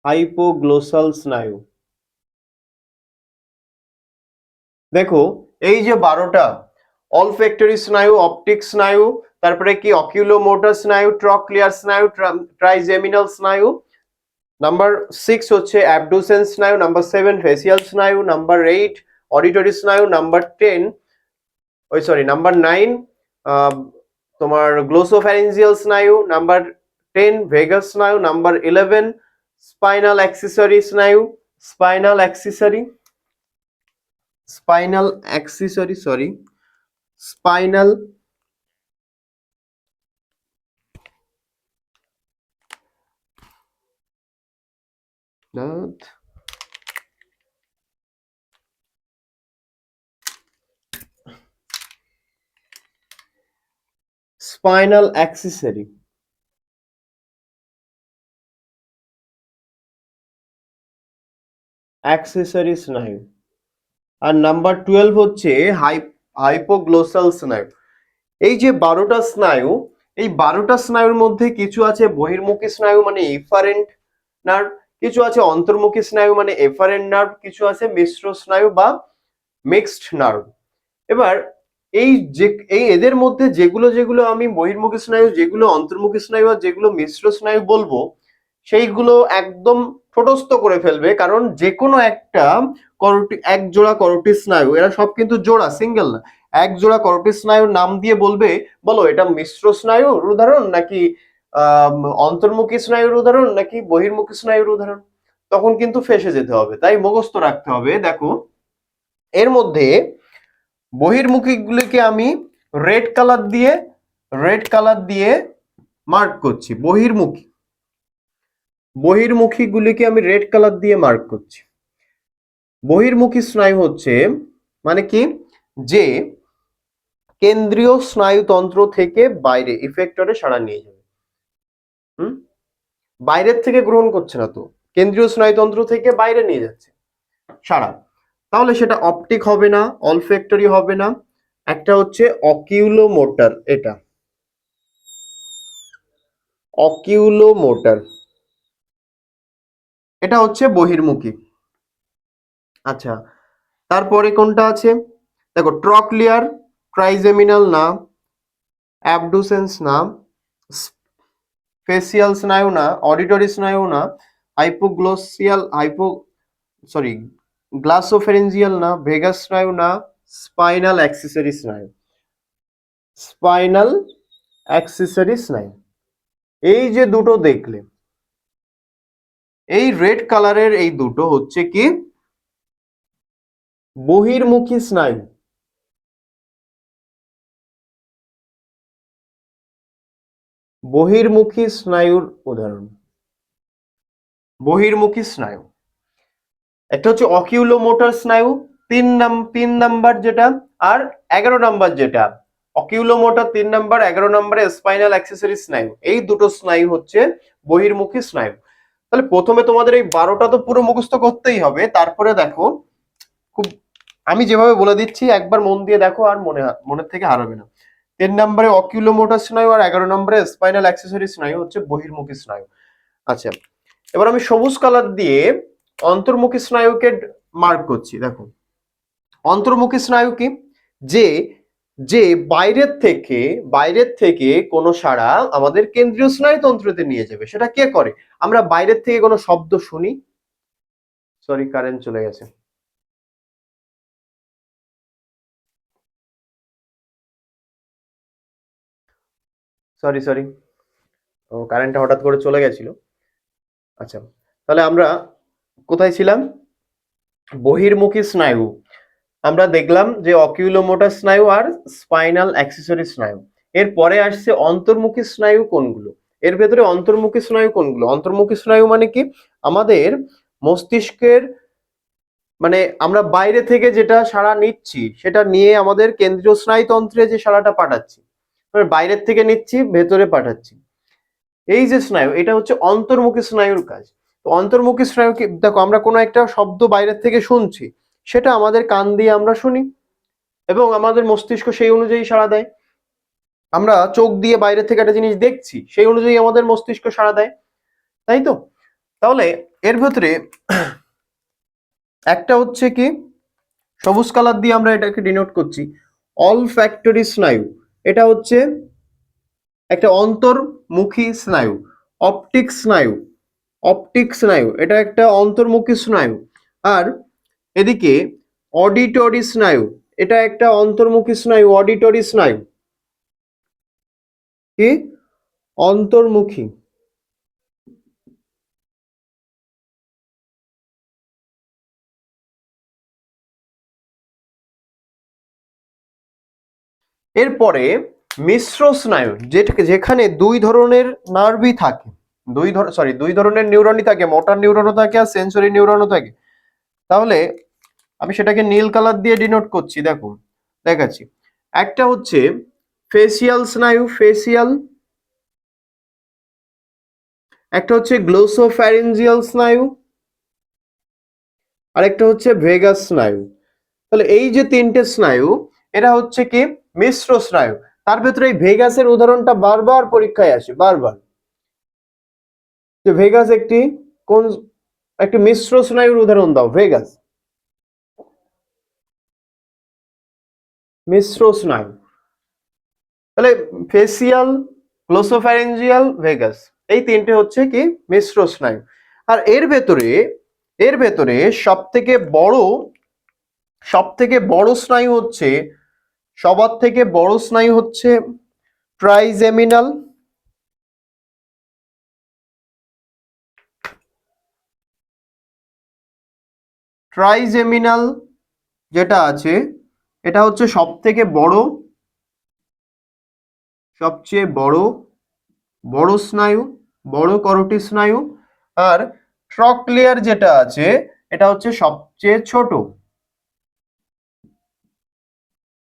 হাইপোগ্লোসাল স্নায়ু। দেখো এই যে 12টা অলফ্যাক্টরি স্নায়ু, অপটিক স্নায়ু, তারপরে কি অকিউলোমোটর স্নায়ু, ট্রক্লিয়ার স্নায়ু, ট্রাইজেমিনাল স্নায়ু। নাম্বার 6 হচ্ছে অ্যাবডুসেন্স স্নায়ু, নাম্বার 7 ফেসিয়াল স্নায়ু, নাম্বার 8 অডিটরি স্নায়ু, নাম্বার 10 নাম্বার 9 তোমার গ্লোসোফ্যারিঞ্জিয়াল স্নায়ু, নাম্বার 10 ভেগাস স্নায়ু, নাম্বার 11 স্পাইনাল অ্যাক্সেসরি স্নায়ু, spinal accessory, spinal accessory, sorry, spinal spinal accessory, accessory স্নায়ু। আর নাম্বার 12 হচ্ছে হাইপোগ্লোসাল স্নায়ু। এই যে 12টা স্নায়ু, এই 12টা স্নায়ুর মধ্যে কিছু আছে বহির্মুখী স্নায়ু মানে এফারেন্ট নার্ভ, কিছু আছে অন্তর্মুখী স্নায়ু মানে এফারেন্ট নার্ভ, কিছু আছে মিশ্র স্নায়ু বা মিক্সড নার্ভ। এবার এই এদের মধ্যে যেগুলো যেগুলো আমি বহির্মুখী স্নায়ু, যেগুলো অন্তর্মুখী স্নায়ু আর যেগুলো মিশ্র স্নায়ু বলবো, সেইগুলো একদম ঠোঁটস্থ করে ফেলবে, কারণ যে কোনো একটা এক জোড়া করোটি স্নায়ু, এরা সব কিন্তু জোড়া, সিঙ্গেল না। এক জোড়া করোটি স্নায়ুর নাম দিয়ে বলবে, বলো এটা মিশ্র স্নায়ুর উদাহরণ নাকি অন্তর্মুখী স্নায়ুর উদাহরণ নাকি বহির্মুখী স্নায়ুর উদাহরণ, তখন কিন্তু ফেঁসে যেতে হবে। তাই মুখস্থ রাখতে হবে। দেখো এর মধ্যে বহির্মুখী গুলিকে আমি রেড কালার দিয়ে মার্ক করছি। বহির্মুখী, বহির্মুখী গুলিকে আমি রেড কালার দিয়ে মার্ক করছি। বহির্মুখী স্নায়ু হচ্ছে মানে কি, যে কেন্দ্রীয় স্নায়ুতন্ত্র থেকে বাইরে ইফেক্টরে সাড়া নিয়ে যাবে। হুম, বাইরের থেকে গ্রহণ করছে না তো, কেন্দ্রীয় স্নায়ুতন্ত্র থেকে বাইরে নিয়ে যাচ্ছে সাড়া। তাহলে সেটা অপটিক হবে না, অলফ্যাক্টরি হবে না, একটা হচ্ছে অকিউলোমোটর। এটা অকিউলোমোটর, এটা হচ্ছে বহির্মুখী। আচ্ছা, তারপরে কোনটা আছে দেখো, ট্রক্লিয়ার, ট্রাইজেমিনাল না, অ্যাবডুসেন্স না, ফেসিয়াল স্নায়ু না, অডিটরি স্নায়ু না, হাইপোগ্লোসিয়াল সরি গ্লাসোফেরেঞ্জিয়াল না, ভেগাস স্নায়ু না, স্পাইনাল অ্যাক্সেসরি স্নায়ু। স্পাইনাল অ্যাক্সেসরি স্নায়ু, এই যে দুটো দেখলে, এই রেড কালারের এই দুটো হচ্ছে কি বহির্মুখী স্নায়ু। বহির্মুখী স্নায়ুর উদাহরণ, বহির্মুখী স্নায়ু একটা হচ্ছে অকিউলোমোটর স্নায়ু, 3 নাম্বার যেটা, আর 11 নাম্বার যেটা। অকিউলোমোটর 3 নাম্বার, 11 নম্বরে স্পাইনাল অ্যাক্সেসরি স্নায়ু, এই দুটো স্নায়ু হচ্ছে বহির্মুখী স্নায়ু। তাহলে প্রথমে তোমাদের এই 12টা তো পুরো মুখস্থ করতেই হবে, তারপরে দেখো খুব, আমি যেভাবে বলে দিচ্ছি একবার মন দিয়ে দেখো আর মনের থেকে হারাবে না। 3 নম্বরে অকিউলোমোটর স্নায়ু আর 11 নম্বরে স্পাইনাল অ্যাক্সেসরি স্নায়ু হচ্ছে বহির্মুখী স্নায়ু। আচ্ছা, এবার আমি সবুজ কালার দিয়ে অন্তর্মুখী স্নায়ুকে মার্ক করছি। দেখো, অন্তর্মুখী স্নায়ু কি, যে যে বাইরের থেকে কোনো সাড়া আমাদের কেন্দ্রীয় স্নায়ুতন্ত্রতে নিয়ে যাবে। সেটা কে করে? আমরা বাইরের থেকে কোনো শব্দ শুনি, সরি কারেন্ট চলে গেছে, সরি ও কারেন্টটা হঠাৎ করে চলে গেছিল। আচ্ছা, তাহলে আমরা কোথায় ছিলাম? বহির্মুখী স্নায়ু আমরা দেখলাম যে অকিউলোমোটর স্নায়ু আর স্পাইনাল অ্যাক্সেসরি স্নায়ু। এর পরে আসছে অন্তর্মুখী স্নায়ু কোনগুলো। এর ভেতরে অন্তর্মুখী স্নায়ু কোনগুলো? অন্তর্মুখী স্নায়ু মানে কি, আমাদের মস্তিষ্কের, মানে আমরা বাইরে থেকে যেটা সাড়া নিচ্ছি সেটা নিয়ে আমাদের কেন্দ্রীয় স্নায়ুতন্ত্রে যে সাড়াটা পাঠাচ্ছি, বাইরের থেকে নিচ্ছি ভেতরে পাঠাচ্ছি, এই যে স্নায়ু, এটা হচ্ছে অন্তর্মুখী স্নায়ুর কাজ। তো অন্তর্মুখী স্নায়ু কি, দেখো আমরা কোনো একটা শব্দ বাইরের থেকে শুনছি, সেটা আমাদের কান দিয়ে আমরা শুনি এবং আমাদের মস্তিষ্ক সেই অনুযায়ী সাড়া দেয়। আমরা চোখ দিয়ে বাইরে থেকে একটা জিনিস দেখছি, সেই অনুযায়ী আমাদের মস্তিষ্ক সাড়া দেয়, তাই তো? তাহলে এর ভেতরে একটা হচ্ছে কি, সবুজ কালার দিয়ে আমরা এটাকে ডিনোট করছি, অলফ্যাক্টরি স্নায়ু। এটা হচ্ছে একটা অন্তর্মুখী স্নায়ু। অপটিক স্নায়ু, অপটিক স্নায়ু এটা একটা অন্তর্মুখী স্নায়ু। আর এদিকে অডিটরি স্নায়ু, এটা একটা অন্তর্মুখী স্নায়ু। অডিটরি স্নায়ু কি, অন্তর্মুখী। এরপরে মিশ্র স্নায়ু, যেখানে দুই ধরনের নার্ভই থাকে, দুই ধরনের নিউরনই থাকে, মোটর নিউরনও থাকে আর সেন্সরি নিউরনও থাকে। তাহলে আমি সেটাকে নীল কালার দিয়ে ডিনোট করছি। দেখো দেখাচ্ছি, একটা হচ্ছে ফেসিয়াল স্নায়ু, ফেসিয়াল, একটা হচ্ছে গ্লোসোফ্যারিঞ্জিয়াল স্নায়ু, আর একটা হচ্ছে ভেগাস স্নায়ু। তাহলে এই যে তিনটে স্নায়ু, এরা হচ্ছে কি মিশ্র স্নায়ু। তার ভেতরে এই ভেগাসের উদাহরণটা বারবার পরীক্ষায় আসে, বারবার, যে ভেগাস একটি মিশ্র স্নায়ুর উদাহরণ দাও। ভেগাস মিশ্র স্নায়ু, তাহলে ফেসিয়াল, গ্লোসোফ্যারিঞ্জিয়াল, ভেগাস, এই তিনটে হচ্ছে কি মিশ্র স্নায়ু। আর এর ভেতরে সব থেকে বড় স্নায়ু হচ্ছে, সবার থেকে বড় স্নায়ু হচ্ছে ট্রাইজেমিনাল। ট্রাইজেমিনাল যেটা আছে, এটা হচ্ছে সবচেয়ে বড় বড় স্নায়ু, বড় করোটি স্নায়ু। আর ট্রক্লিয়ার যেটা আছে এটা হচ্ছে সবচেয়ে ছোট,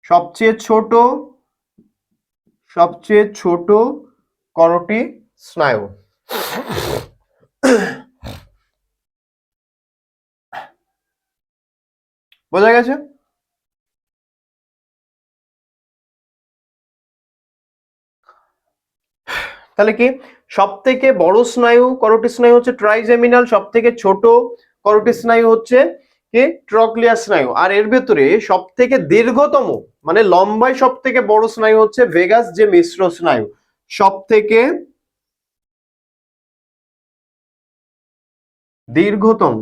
সবচেয়ে ছোট, সবচেয়ে ছোট করোটি স্নায়ু। বোঝা গেছে? তাহলে কি সব থেকে বড় স্নায়ু করোটি স্নায়ু হচ্ছে ট্রাইজেমিনাল, সব থেকে ছোট করোটি স্নায়ু হচ্ছে কি ট্রক্লিয়ার স্নায়ু। আর এর ভেতরে সব থেকে দীর্ঘতম মানে লম্বায় সব থেকে বড় স্নায়ু হচ্ছে ভেগাস, যে মিশ্র স্নায়ু। সব থেকে দীর্ঘতম,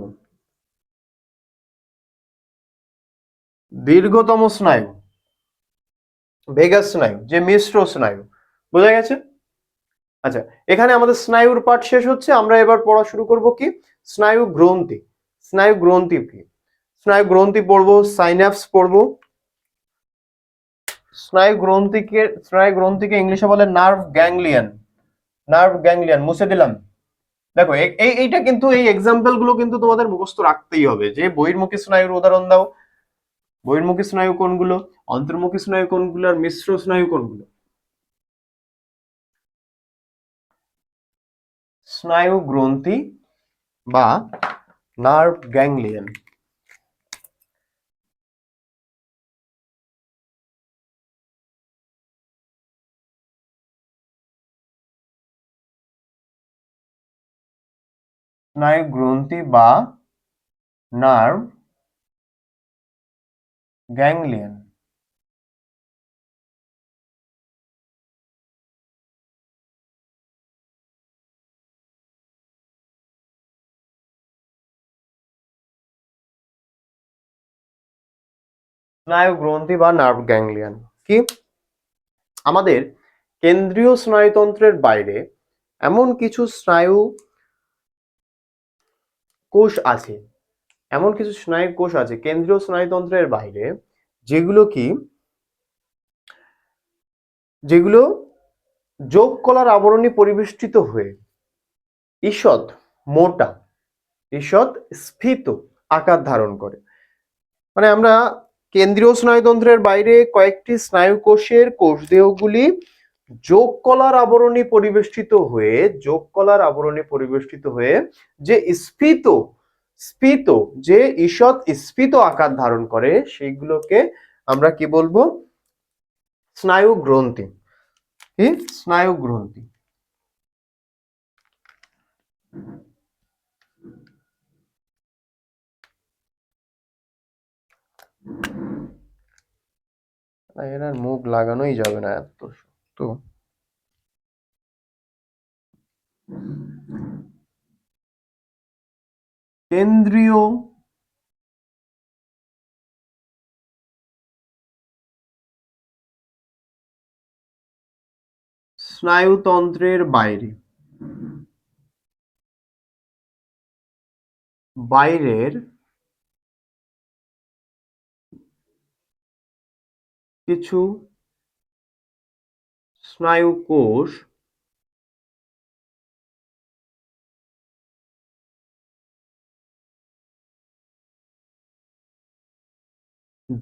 দীর্ঘতম স্নায়ু ভেগাস স্নায়ু, যে মিশ্র স্নায়ু। বোঝা গেছে? আচ্ছা, এখানে আমাদের স্নায়ুর পাঠ শেষ হচ্ছে। আমরা এবার পড়া শুরু করব কি স্নায়ু গ্রন্থি। স্নায়ু গ্রন্থি কি? স্নায়ু গ্রন্থি পড়বো, সাইন্যাপস পড়বো। স্নায়ু গ্রন্থিকে ইংলিশে বলে নার্ভ গ্যাংলিয়ন। নার্ভ গ্যাংলিয়ন মুছে দিলাম। দেখো এইটা কিন্তু এই এক্সাম্পল গুলো কিন্তু তোমাদের মুখস্থ রাখতেই হবে। যে বহির্মুখী স্নায়ুর উদাহরণ দাও, বহির্মুখী স্নায়ু কোনগুলো, অন্তর্মুখী স্নায়ু কোনগুলো, আর মিশ্র স্নায়ু কোনগুলো। স্নায়ু গ্রন্থি বা নার্ভ গ্যাংলিয়ন। স্নায়ু গ্রন্থি বা নার্ভ গ্যাংলিয়ন। স্নায়ু গ্রন্থি বা নার্ভ গ্যাংলিয়ন কি? আমাদের কেন্দ্রীয় স্নায়ুতন্ত্রের বাইরে এমন কিছু স্নায়ু কোষ আছে, এমন কিছু স্নায়ু কোষ আছে কেন্দ্রীয় স্নায়ুতন্ত্রের বাইরে, যেগুলো কি, যেগুলো যোগ কলার আবরণী পরিবেষ্টিত হয়ে ঈষৎ মোটা, ঈষৎ স্ফীত আকার ধারণ করে। মানে আমরা কেন্দ্রীয় স্নায়ুতন্ত্রের বাইরে কয়েকটি স্নায়ু কোষের কোষদেহগুলি যোগ কলার আবরণী পরিবেষ্টিত হয়ে, যোগ কলার আবরণী পরিবেষ্টিত হয়ে যে স্ফীত, স্ফীত, যে ঈষৎ স্ফীত আকার ধারণ করে, সেইগুলোকে আমরা কি বলবো? স্নায়ু গ্রন্থি। কি? স্নায়ু গ্রন্থি। এর আর মুখ লাগানোই যাবে না, এত শক্ত। কেন্দ্রীয় স্নায়ুতন্ত্রের বাইরে, বাইরের কিছু স্নায়ু কোষ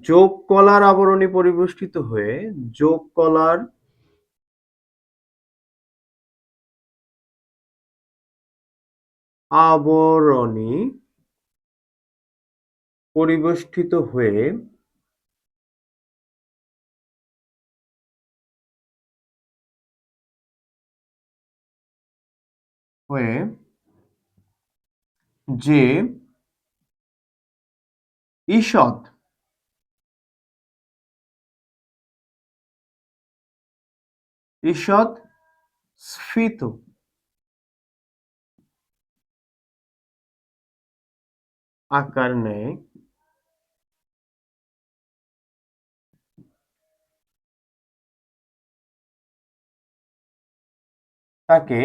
যোগ কলার আবরণী পরিবেষ্টিত হয়ে, যোগ কলার আবরণী পরিবেষ্টিত হয়ে হয়ে যে ঈষৎ ঈষৎ স্ফীত আকার নেয়, তাকে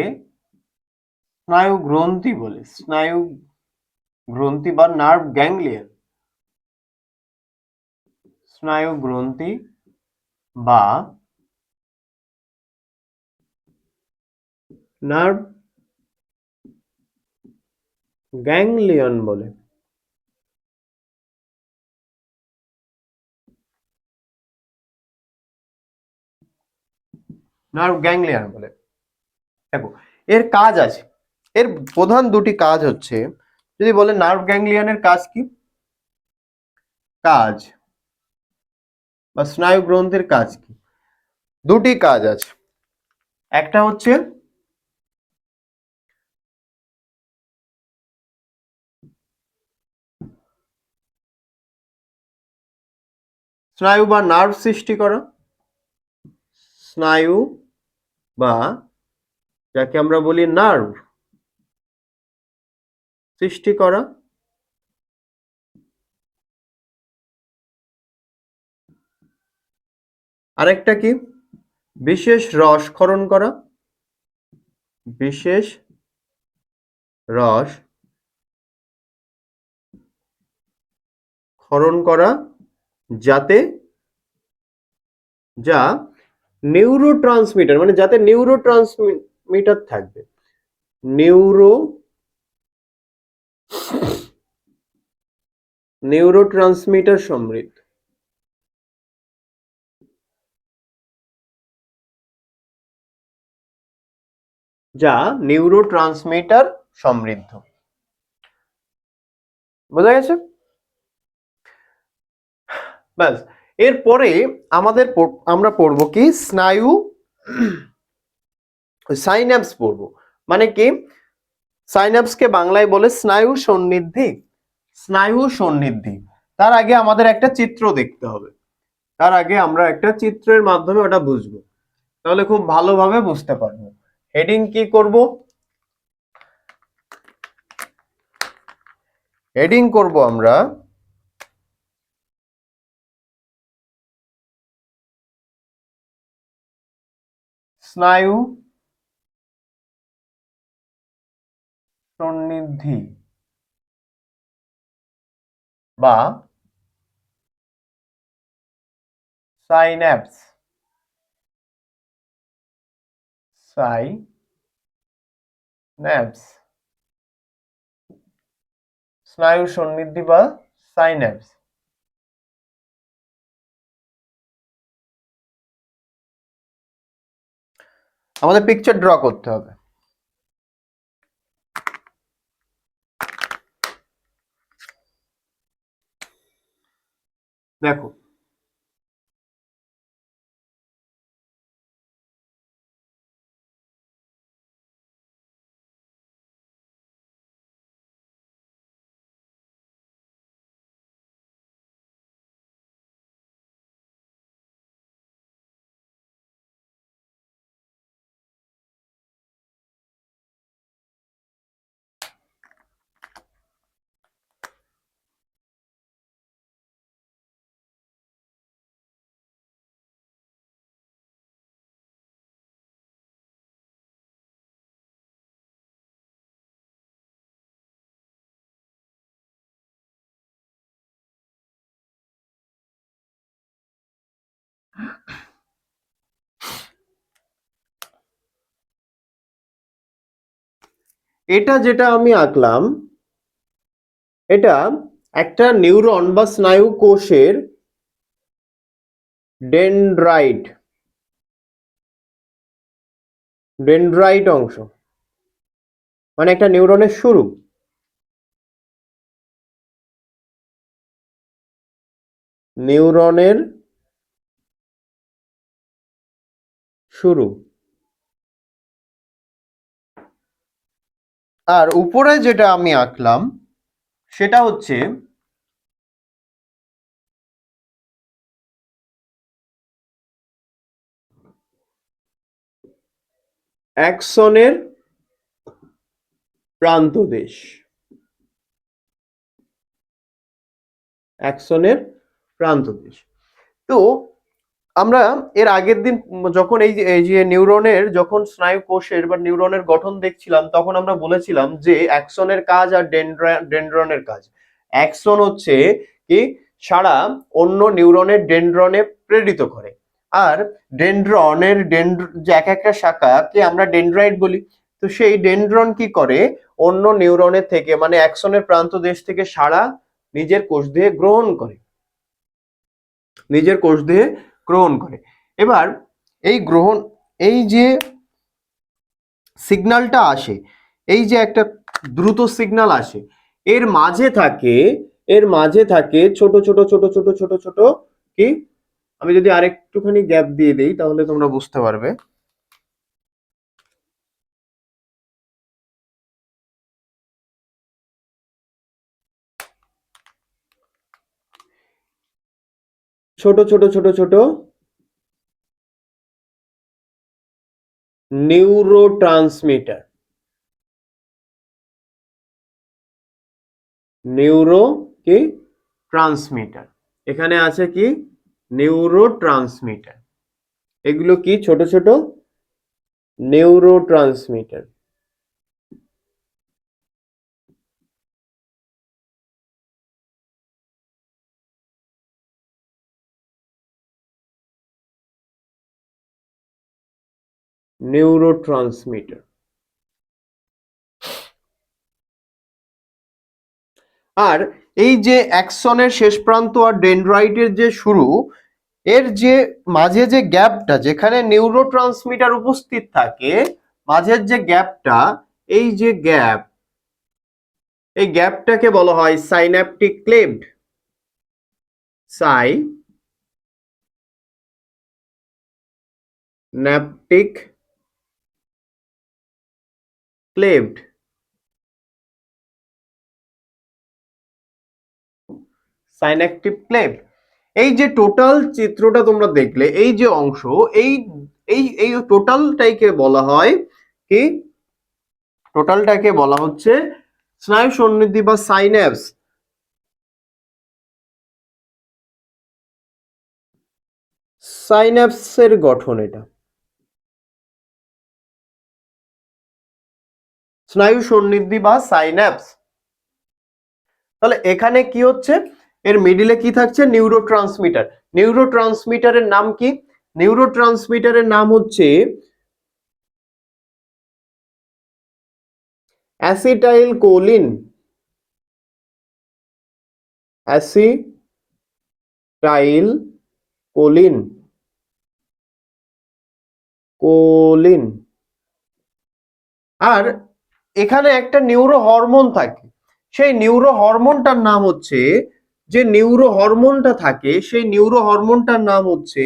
স্নায়ু গ্রন্থি বলে। স্নায়ু গ্রন্থি বা নার্ভ গ্যাংলিয়ন। স্নায়ু গ্রন্থি বা নার্ভ গ্যাংলিয়ন বলে। নার্ভ গ্যাংলিয়ন বলে। দেখো এর কাজ আছে, এর প্রধান দুটি কাজ হচ্ছে, যদি বলে নার্ভ গ্যাংলিয়নের কাজ কি, কাজ বা স্নায়ু গ্রন্থির কাজ কি, দুটি কাজ আছে। একটা হচ্ছে স্নায়ু বা নার্ভ সৃষ্টি করা, স্নায়ু বা যাকে আমরা বলি নার্ভ সৃষ্টি করা, আরেকটা কি বিশেষ রস ক্ষরণ করা, বিশেষ রস ক্ষরণ করা, যাতে যা নিউরোট্রান্সমিটার, মানে যাতে নিউরোট্রান্সমিটার থাকবে, নিউরোট্রান্সমিটার সমৃদ্ধ, যা নিউরোট্রান্সমিটার সমৃদ্ধ। বোঝা গেছে? ব্যাস, এরপরে আমরা পড়বো কি স্নায়ু সাইন্যাপস পড়বো। মানে কি সাইন্যাপসকে বাংলায় বলে স্নায়ু সন্নিধি, স্নায়ু সন্নিধি। তার আগে আমাদের একটা চিত্র দেখতে হবে, তার আগে আমরা একটা চিত্রের মাধ্যমে ওটা বুঝবো, তাহলে খুব ভালোভাবে বুঝতে পারবো। হেডিং কি করব, হেডিং করব আমরা স্নায়ু সন্নিধি বা সাইন্যাপস, সাইন্যাপস, স্নায়ু সন্নিধি বা সাইন্যাপস। আমাদের পিকচার ড্র করতে হবে। দেখো এটা যেটা আমি আঁকলাম, এটা একটা নিউরন বা স্নায়ু কোষের ডেনড্রাইট, ডেনড্রাইট অংশ, মানে একটা নিউরনের শুরু। নিউরনের শুরু। আর উপরে যেটা আমি আঁকলাম সেটা হচ্ছে অ্যাক্সনের প্রান্তদেশ, অ্যাক্সনের প্রান্তদেশ। তো আমরা এর আগের দিন যখন এই যে নিউরনের যখন স্নায়ু কোষের বা নিউরনের গঠন দেখছিলাম, তখন আমরা বলেছিলাম যে অ্যাক্সনের কাজ আর ডেনড্রনের কাজ। অ্যাক্সন হচ্ছে কি সারা অন্য নিউরনের ডেনড্রনে প্রেরিত করে, আর ডেনড্রনের যে এক একটা শাখাকে আমরা ডেনড্রাইট বলি। তো সেই ডেনড্রন কি করে, অন্য নিউরনের থেকে মানে অ্যাক্সনের প্রান্ত দেশ থেকে সাড়া নিজের কোষ দেহে গ্রহণ করে, নিজের কোষ দেহে গ্রহণ করে। এবার এই গ্রহণ, এই যে সিগন্যালটা আসে, এই যে একটা দ্রুত সিগন্যাল আসে, এর মাঝে থাকে, এর মাঝে থাকে ছোট ছোট ছোট ছোট ছোট ছোট কি, আমি যদি আরেকটুখানি গ্যাপ দিয়ে দেই তাহলে তোমরা বুঝতে পারবে। ছোট ছোট ছোট ছোট নিউরোট্রান্সমিটার, নিউরো কি ট্রান্সমিটার, এখানে আছে কি নিউরোট্রান্সমিটার, এগুলো কি ছোট ছোট নিউরোট্রান্সমিটার। নিউরোট্রান্সমিটার। আর এই যে অ্যাক্সনের শেষ প্রান্ত আর ডেনড্রাইটের যে শুরু, এর যে মাঝে যে গ্যাপটা যেখানে নিউরোট্রান্সমিটার উপস্থিত থাকে, মাঝের যে গ্যাপটা, এই যে গ্যাপ, এই গ্যাপটাকে বলা হয় synaptic cleft. Synaptic cleft, synaptic cleft. এই যে টোটাল চিত্রটা তোমরা দেখলে, এই যে অংশ, এই এই এই টোটালটাকে বলা হয় কি, টোটালটাকে বলা হচ্ছে স্নায়ু সন্নিধি বা সাইন্যাপস। সাইন্যাপসের গঠন এটা, স্নায়ু সন্নিধি বা সাইন্যাপস। তাহলে এখানে কি হচ্ছে, এর মিডিলে কি থাকছে, নিউরোট্রান্সমিটার। নিউরোট্রান্সমিটারের নাম কি, নিউরোট্রান্সমিটারের নাম হচ্ছে acetylcholine, acetylcholine, choline. আর এখানে একটা নিউরো হরমোন থাকে, সেই নিউরো হরমোনটার নাম হচ্ছে, যে নিউরো হরমোনটা থাকে সেই নিউরো হরমোনটার নাম হচ্ছে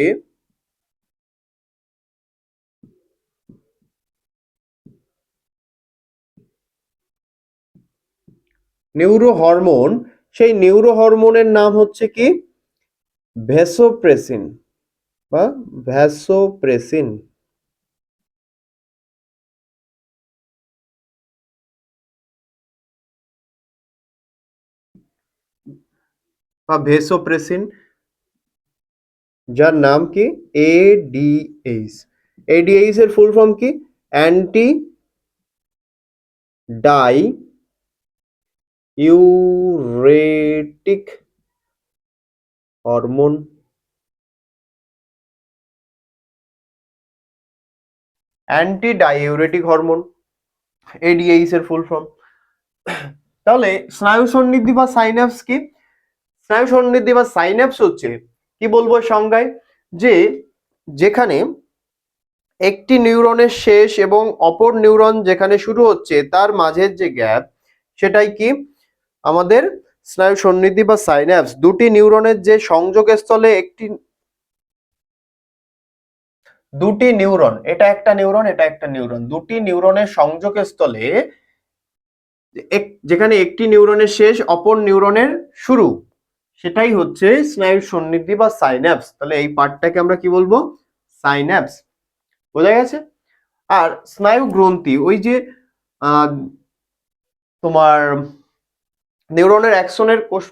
নিউরো হরমোন, সেই নিউরো হরমোনের নাম হচ্ছে কি ভ্যাসোপ্রেসিন বা ভ্যাসোপ্রেসিন বা ভেসোপ্রেসিন, যার নাম কি এডিএইচ। এডিএইচ এর ফুল ফর্ম কি, anti diuretic hormone, anti diuretic hormone, ADH এর ফুল ফর্ম। তাহলে স্নায়ু সন্নিধি বা সাইন্যাপস কি, স্নায়ু সন্নিধি বা সাইন্যাপস হচ্ছে, কি বলবো সংজ্ঞায়, যে যেখানে একটি নিউরনের শেষ এবং অপর নিউরন যেখানে শুরু হচ্ছে তার মাঝের যে গ্যাপ, সেটাই কি আমাদের স্নায়ু সন্নিধি বা সাইন্যাপস। দুটি নিউরনের যে সংযোগস্থলে একটি, দুটি নিউরন, এটা একটা নিউরন এটা একটা নিউরন, দুটি নিউরনের সংযোগস্থলে যেখানে একটি নিউরনের শেষ অপর নিউরনের শুরু, সেটাই হচ্ছে স্নায়ু সন্নিধি বা সাইন্যাপস। তাহলে এই পার্টটাকে আমরা কি বলবো, সাইন্যাপস। বোঝা গেছে। আর স্নায়ু গ্রন্থি, ওই যে আহ, তোমার নিউরনের অ্যাক্সনের কোষ,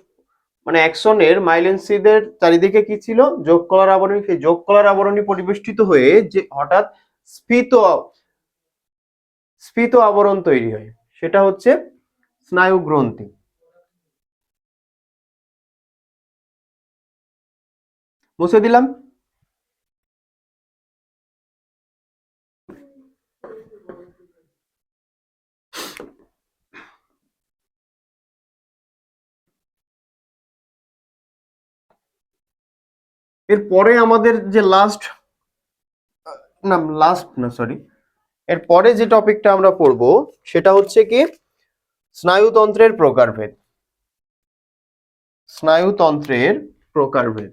মানে অ্যাক্সনের মাইলেনসিদের চারিদিকে কি ছিল, যোগ কলার আবরণী, সেই যোগ কলার আবরণী পরিবেষ্টিত হয়ে যে হঠাৎ স্ফীত স্ফীত আবরণ তৈরি হয়, সেটা হচ্ছে স্নায়ু গ্রন্থি। মুছে দিলাম। এরপরে আমাদের যে এরপরে যে টপিকটা আমরা পড়বো সেটা হচ্ছে কি স্নায়ুতন্ত্রের প্রকারভেদ। স্নায়ুতন্ত্রের প্রকারভেদ।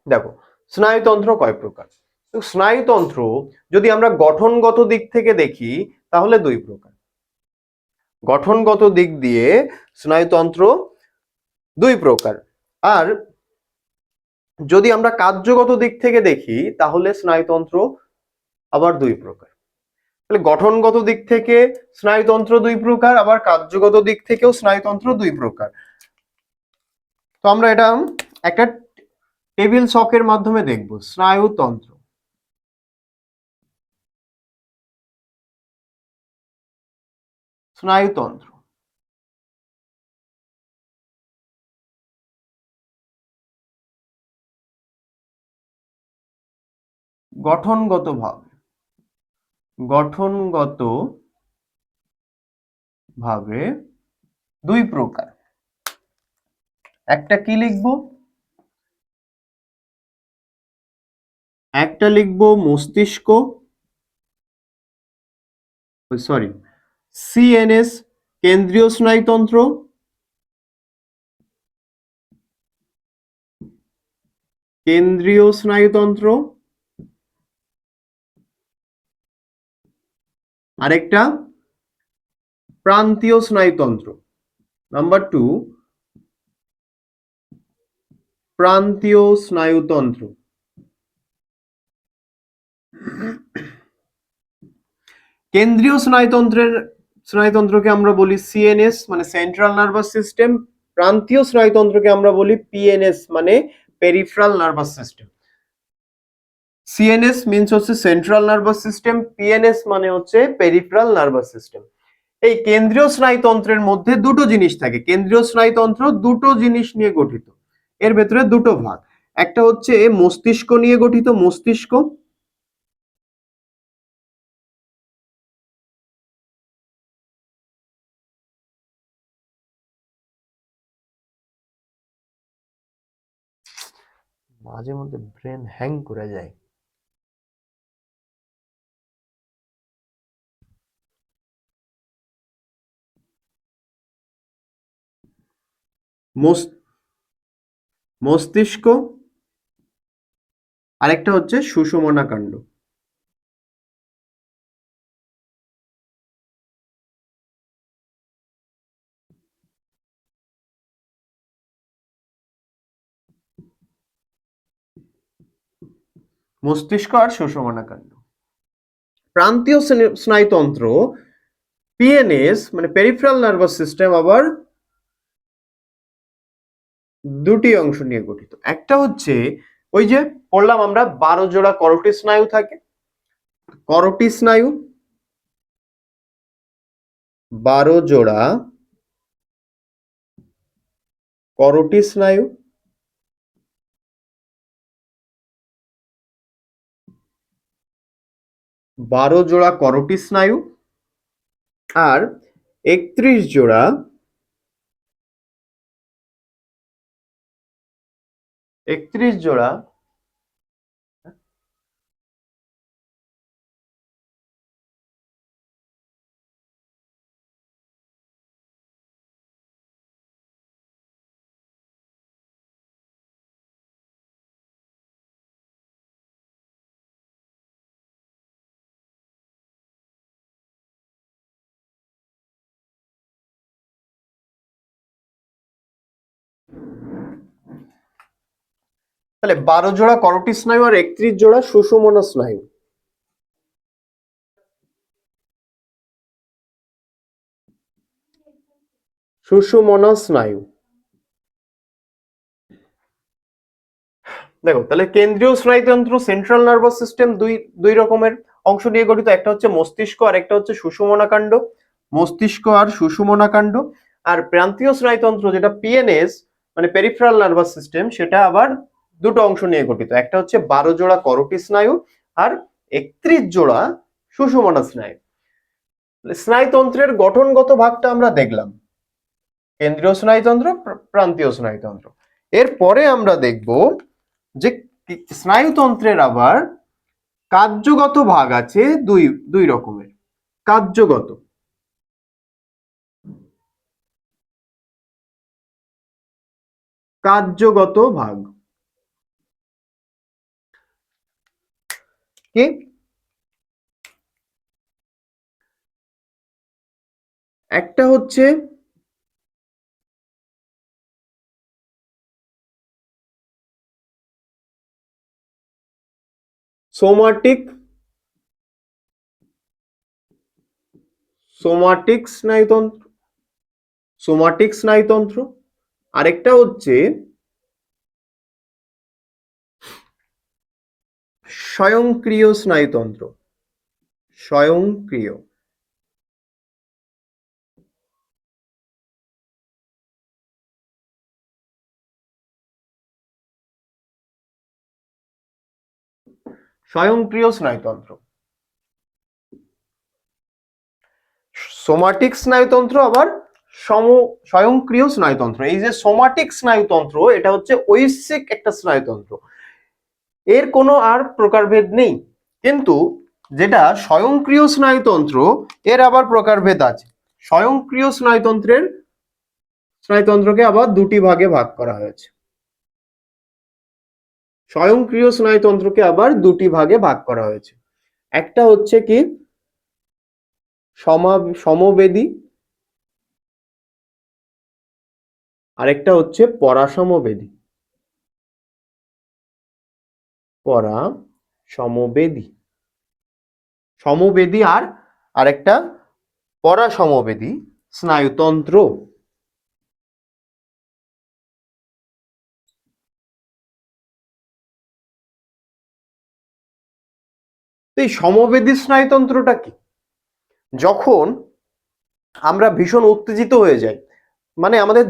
দেখো, স্নায়ুতন্ত্র কয় প্রকার? তো স্নায়ুতন্ত্র যদি আমরা গঠনগত দিক থেকে দেখি তাহলে দুই প্রকার। গঠনগত দিক দিয়ে স্নায়ুতন্ত্র দুই প্রকার। আর যদি আমরা কার্যগত দিক থেকে দেখি তাহলে স্নায়ুতন্ত্র আবার দুই প্রকার। তাহলে গঠনগত দিক থেকে স্নায়ুতন্ত্র দুই প্রকার, আবার কার্যগত দিক থেকেও স্নায়ুতন্ত্র দুই প্রকার। তো আমরা এটা একটা টেবিল ছকের মাধ্যমে দেখব। স্নায়ুতন্ত্র, স্নায়ুতন্ত্র গঠনগত ভাবে দুই প্রকার। একটা কি লিখবো? একটা লিখবো মস্তিষ্ক, সরি, সিএনএস কেন্দ্রীয় স্নায়ুতন্ত্র, কেন্দ্রীয় স্নায়ুতন্ত্র। আরেকটা প্রান্তীয় স্নায়ুতন্ত্র। নাম্বার 2, প্রান্তীয় স্নায়ুতন্ত্র। কেন্দ্রীয় স্নায়ুতন্ত্রকে আমরা বলি সিএনএস মানে সেন্ট্রাল নার্ভাস সিস্টেম। প্রান্তীয় স্নায়ুতন্ত্রকে আমরা বলি পিএনএস মানে peripheral nervous system. CNS means হচ্ছে সেন্ট্রাল নার্ভাস সিস্টেম, পিএনএস মানে হচ্ছে পেরিফেরাল নার্ভাস সিস্টেম। এই কেন্দ্রীয় স্নায়ুতন্ত্রের মধ্যে দুটো জিনিস থাকে। কেন্দ্রীয় স্নায়ুতন্ত্র দুটো জিনিস নিয়ে গঠিত, এর ভেতরে দুটো ভাগ। একটা হচ্ছে মস্তিষ্ক নিয়ে গঠিত, মস্তিষ্ক, মাঝে মধ্যে ব্রেন হ্যাং করে যায়। মস্তিষ্ক, আরেকটা হচ্ছে সুষুম্না কাণ্ড। মস্তিষ্ক আর সুষুম্না কাণ্ড। প্রান্তীয় স্নায়ুতন্ত্র পিএনএস মানে পেরিফেরাল নার্ভাস সিস্টেম আবার দুটি অংশ নিয়ে গঠিত। একটা হচ্ছে ওই যে পড়লাম আমরা 12 জোড়া করোটি স্নায়ু থাকে, করোটি স্নায়ু, 12 জোড়া করোটি স্নায়ু, বারো জোড়া করোটি স্নায়ু আর 31 জোড়া তাহলে 12 জোড়া করোটি স্নায়ু আর 31 জোড়া সুষুম্না স্নায়ু। সুষুম্না স্নায়ু। দেখো, তাহলে কেন্দ্রীয় স্নায়ুতন্ত্র সেন্ট্রাল নার্ভাস সিস্টেম দুই রকমের অংশ নিয়ে গঠিত। একটা হচ্ছে মস্তিষ্ক আর একটা হচ্ছে সুষুম্না কাণ্ড। মস্তিষ্ক আর সুষুম্না কাণ্ড। আর প্রান্তীয় স্নায়ুতন্ত্র যেটা পিএনএস মানে পেরিফেরাল নার্ভাস সিস্টেম, সেটা আবার দুটো অংশ নিয়ে গঠিত। একটা হচ্ছে 12 জোড়া করোটি স্নায়ু আর 31 জোড়া সুষুম্না স্নায়ু। স্নায়ুতন্ত্রের গঠনগত ভাগটা আমরা দেখলাম, কেন্দ্রীয় স্নায়ুতন্ত্র, প্রান্তীয় স্নায়ুতন্ত্র। এরপরে আমরা দেখব যে স্নায়ুতন্ত্রের আবার কার্যগত ভাগ আছে দুই রকমের। কার্যগত ভাগ কি? একটা হচ্ছে সোমাটিক স্নায়ুতন্ত্র, আরেকটা হচ্ছে স্বয়ংক্রিয় স্নায়ুতন্ত্র। স্বয়ংক্রিয়। স্বয়ংক্রিয় স্নায়ুতন্ত্র, সোমাটিক স্নায়ুতন্ত্র আবার স্বয়ংক্রিয় স্নায়ুতন্ত্র। এই যে সোমাটিক স্নায়ুতন্ত্র, এটা হচ্ছে ঐচ্ছিক একটা স্নায়ুতন্ত্র, এর কোনো আর প্রকারভেদ নেই। কিন্তু যেটা স্বয়ংক্রিয় স্নায়ুতন্ত্র, এর আবার প্রকারভেদ আছে। স্নায়ুতন্ত্রকে আবার দুটি ভাগে ভাগ করা হয়েছে। স্বয়ংক্রিয় স্নায়ুতন্ত্রকে আবার দুটি ভাগে ভাগ করা হয়েছে। একটা হচ্ছে কি সমবেদী, আরেকটা হচ্ছে পরাসমবেদী। সমবেদী আর আরেকটা পরাসমবেদী স্নায়ুতন্ত্র। এই সমবেদী স্নায়ুতন্ত্রটা কি? যখন আমরা ভীষণ উত্তেজিত হয়ে যাই, মানে আমাদের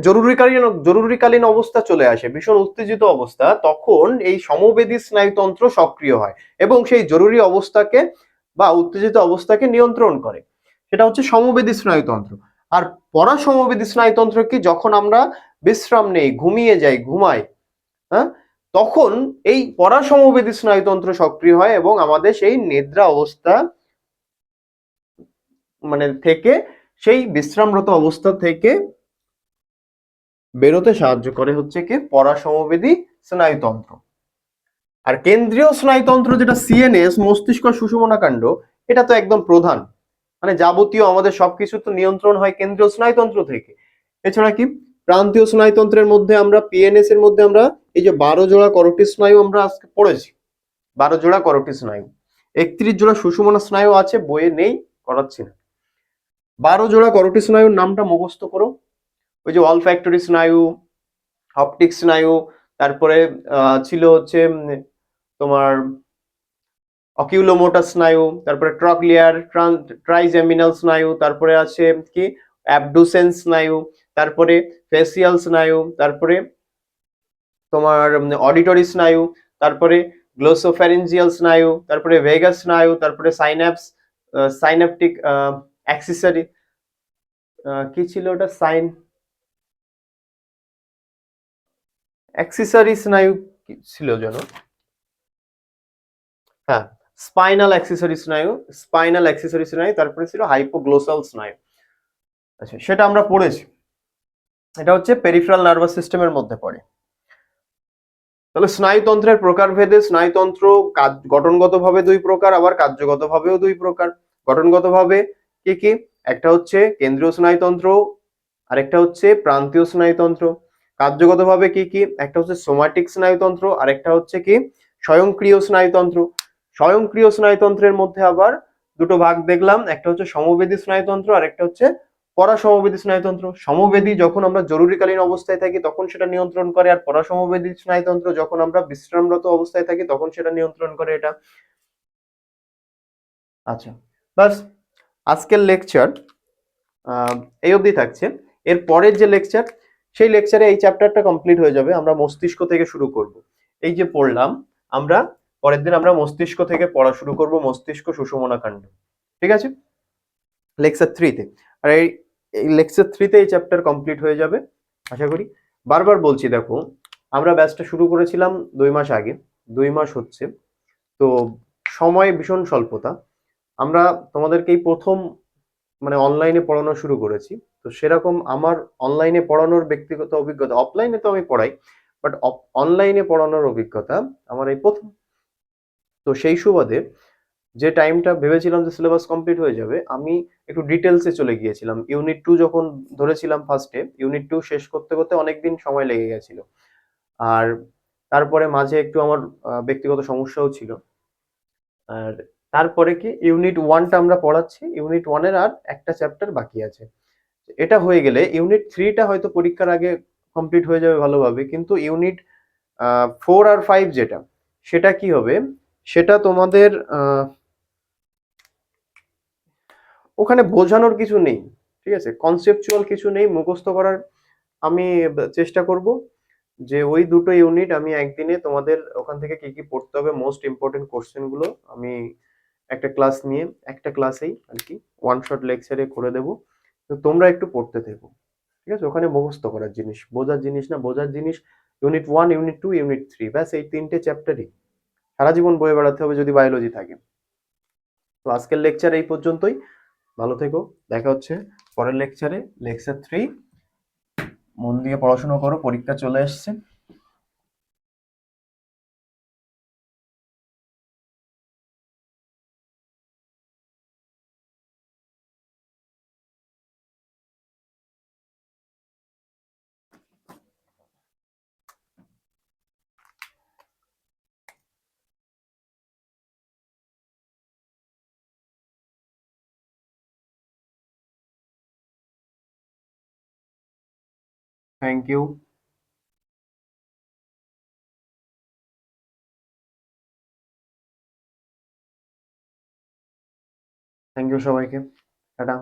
জরুরিকালীন অবস্থা চলে আসে, ভীষণ উত্তেজিত অবস্থা, তখন এই সমবেদী স্নায়ুতন্ত্র সক্রিয় হয় এবং সেই জরুরি অবস্থাকে বা উত্তেজিত অবস্থাকে নিয়ন্ত্রণ করে। সেটা হচ্ছে সমবেদী স্নায়ুতন্ত্র। আর পরাসমবেদী স্নায়ুতন্ত্র কি? যখন আমরা বিশ্রাম নেই, ঘুমাই, হ্যাঁ, তখন এই পরাসমবেদী স্নায়ুতন্ত্র সক্রিয় হয় এবং আমাদের সেই নিদ্রা অবস্থা মানে থেকে, সেই বিশ্রামরত অবস্থা থেকে বেরোতে সাহায্য করে হচ্ছে কি পরাসমবেদী স্নায়ুতন্ত্র। আর কেন্দ্রীয় স্নায়ুতন্ত্র যেটা সিএনএস, মস্তিষ্ক সুষুম্না কাণ্ড, এটা তো একদম প্রধান, মানে যাবতীয় আমাদের সবকিছু তো নিয়ন্ত্রণ হয় কেন্দ্রীয় স্নায়ুতন্ত্র থেকে। এছাড়া কি প্রান্তীয় স্নায়ুতন্ত্রের মধ্যে আমরা পিএনএস এর মধ্যে আমরা এই যে 12 জোড়া করোটি স্নায়ু আমরা আজকে পড়েছি, 12 জোড়া করোটি স্নায়ু, 31 জোড়া সুষুম্না স্নায়ু আছে, বইয়ে নেই, করাচ্ছি না। 12 জোড়া করোটি স্নায়ুর নামটা মুখস্থ করো। ওই যে অলফ্যাক্টরি স্নায়ু, অপটিক স্নায়ু, তারপরে ছিল হচ্ছে তোমার অকিউলোমোটর স্নায়ু, তারপরে ট্রক্লিয়ার ট্রাইজেমিনাল স্নায়ু, তারপরে আছে কি অ্যাবডুসেন্স স্নায়ু, তারপরে ফেসিয়াল স্নায়ু, তারপরে তোমার অডিটরি স্নায়ু, তারপরে গ্লোসোফ্যারিঞ্জিয়াল স্নায়ু, তারপরে ভেগাস স্নায়ু, তারপরে সাইন্যাপটিক অ্যাক্সেসরি, কি ছিল ওটা, অ্যাক্সেসরি স্নায়ু ছিল যেন, হ্যাঁ, স্পাইনাল অ্যাক্সেসরি স্নায়ু, তারপরে ছিল হাইপোগ্লোসাল স্নায়ু। আচ্ছা, সেটা আমরা পড়েছি, এটা হচ্ছে পেরিফেরাল নার্ভাস সিস্টেমের মধ্যে পড়ে। তাহলে স্নায়ুতন্ত্রের প্রকারভেদে স্নায়ুতন্ত্র গঠনগতভাবে দুই প্রকার, আবার কার্যগতভাবেও দুই প্রকার। গঠনগতভাবে কি কি? একটা হচ্ছে কেন্দ্রীয় স্নায়ুতন্ত্র, আরেকটা হচ্ছে প্রান্তীয় স্নায়ুতন্ত্র। কার্যগতভাবে কি কি? একটা হচ্ছে সোমাটিক স্নায়ুতন্ত্র, আরেকটা হচ্ছে কি স্বয়ংক্রিয় স্নায়ুতন্ত্র। স্বয়ংক্রিয় স্নায়ুতন্ত্রের মধ্যে আবার দুটো ভাগ দেখলাম, একটা হচ্ছে সমবেদী স্নায়ুতন্ত্র, আরেকটা হচ্ছে পরাসমবেদী স্নায়ুতন্ত্র। সমবেদী যখন আমরা জরুরিকালীন অবস্থায় থাকি তখন সেটা নিয়ন্ত্রণ করে, আর পরাসমবেদী স্নায়ুতন্ত্র যখন আমরা বিশ্রামরত অবস্থায় থাকি তখন সেটা নিয়ন্ত্রণ করে। এটা আচ্ছা, বাস, আজকের লেকচার আহ, এই অবধি থাকছে। এর পরের যে লেকচার, সেই লেকচারে এই চ্যাপ্টারটা কমপ্লিট হয়ে যাবে। আমরা মস্তিষ্ক থেকে শুরু করব। এই যে পড়লাম আমরা, পরের দিন আমরা মস্তিষ্ক থেকে পড়া শুরু করব, মস্তিষ্ক সুষুম্না কাণ্ড। ঠিক আছে, লেকচার থ্রিতে। আর এই এই লেকচার থ্রিতে এই চ্যাপ্টার কমপ্লিট হয়ে যাবে আশা করি। বারবার বলছি দেখো, আমরা ব্যাচটা শুরু করেছিলাম 2 মাস আগে, 2 মাস হচ্ছে। তো সময় ভীষণ স্বল্পতা। আমরা তোমাদেরকে এই প্রথম মানে অনলাইনে পড়ানো শুরু করেছি। তো সেরকম আমার অনলাইনে পড়ানোর ব্যক্তিগত অভিজ্ঞতা, অফলাইনে তো আমি পড়াই, বাট অনলাইনে পড়ানোর অভিজ্ঞতা আমার এই প্রথম। তো সেই সুবাদে যে টাইমটা ভেবেছিলাম যে সিলেবাস কমপ্লিট হয়ে যাবে, আমি একটু ডিটেলসে চলে গিয়েছিলাম। ইউনিট 2 যখন ধরেছিলাম ফার্স্টে, ইউনিট 2 শেষ করতে করতে অনেকদিন সময় লেগে গেছিল। আর তারপরে মাঝে একটু আমার ব্যক্তিগত সমস্যাও ছিল। আর তারপরে কি ইউনিট 1টা আমরা পড়াচ্ছি, ইউনিট 1 এর আর একটা চ্যাপ্টার বাকি আছে। এটা হয়ে গেলে ইউনিট 3টা হয়তো পরীক্ষার আগে কমপ্লিট হয়ে যাবে ভালোভাবে, কিন্তু ইউনিট 4 আর 5 যেটা, সেটা কি হবে, সেটা তোমাদের ওখানে বোঝানোর কিছু নেই। ঠিক আছে, কনসেপচুয়াল কিছু নেই মুখস্থ করার। আমি চেষ্টা করব যে ওই দুটো ইউনিট আমি একদিনে তোমাদের ওখান থেকে কি কি পড়তে হবে, মোস্ট ইম্পর্টেন্ট কোশ্চেন গুলো আমি একটা ক্লাস নিয়ে, একটা ক্লাসেই আর কি ওয়ান শট লেকচারে করে দেবো। তো তোমরা একটু পড়তে থেকো। ঠিক আছে, ওখানে মুখস্থ করার জিনিস, বোঝার জিনিস না। বোঝার জিনিস ইউনিট 1, ইউনিট 2, ইউনিট 3, ব্যাস এই 3টে চ্যাপ্টারই সারা জীবন বয়ে বেড়াতে হবে যদি বায়োলজি থাকে। তো আজকের লেকচার এই পর্যন্তই। ভালো থেকো, দেখা হচ্ছে পরের লেকচারে, লেকচার 3। মন দিয়ে পড়াশোনা করো, পরীক্ষা চলে এসছে। Thank you. থ্যাংক ইউ সবাইকে। টাটা।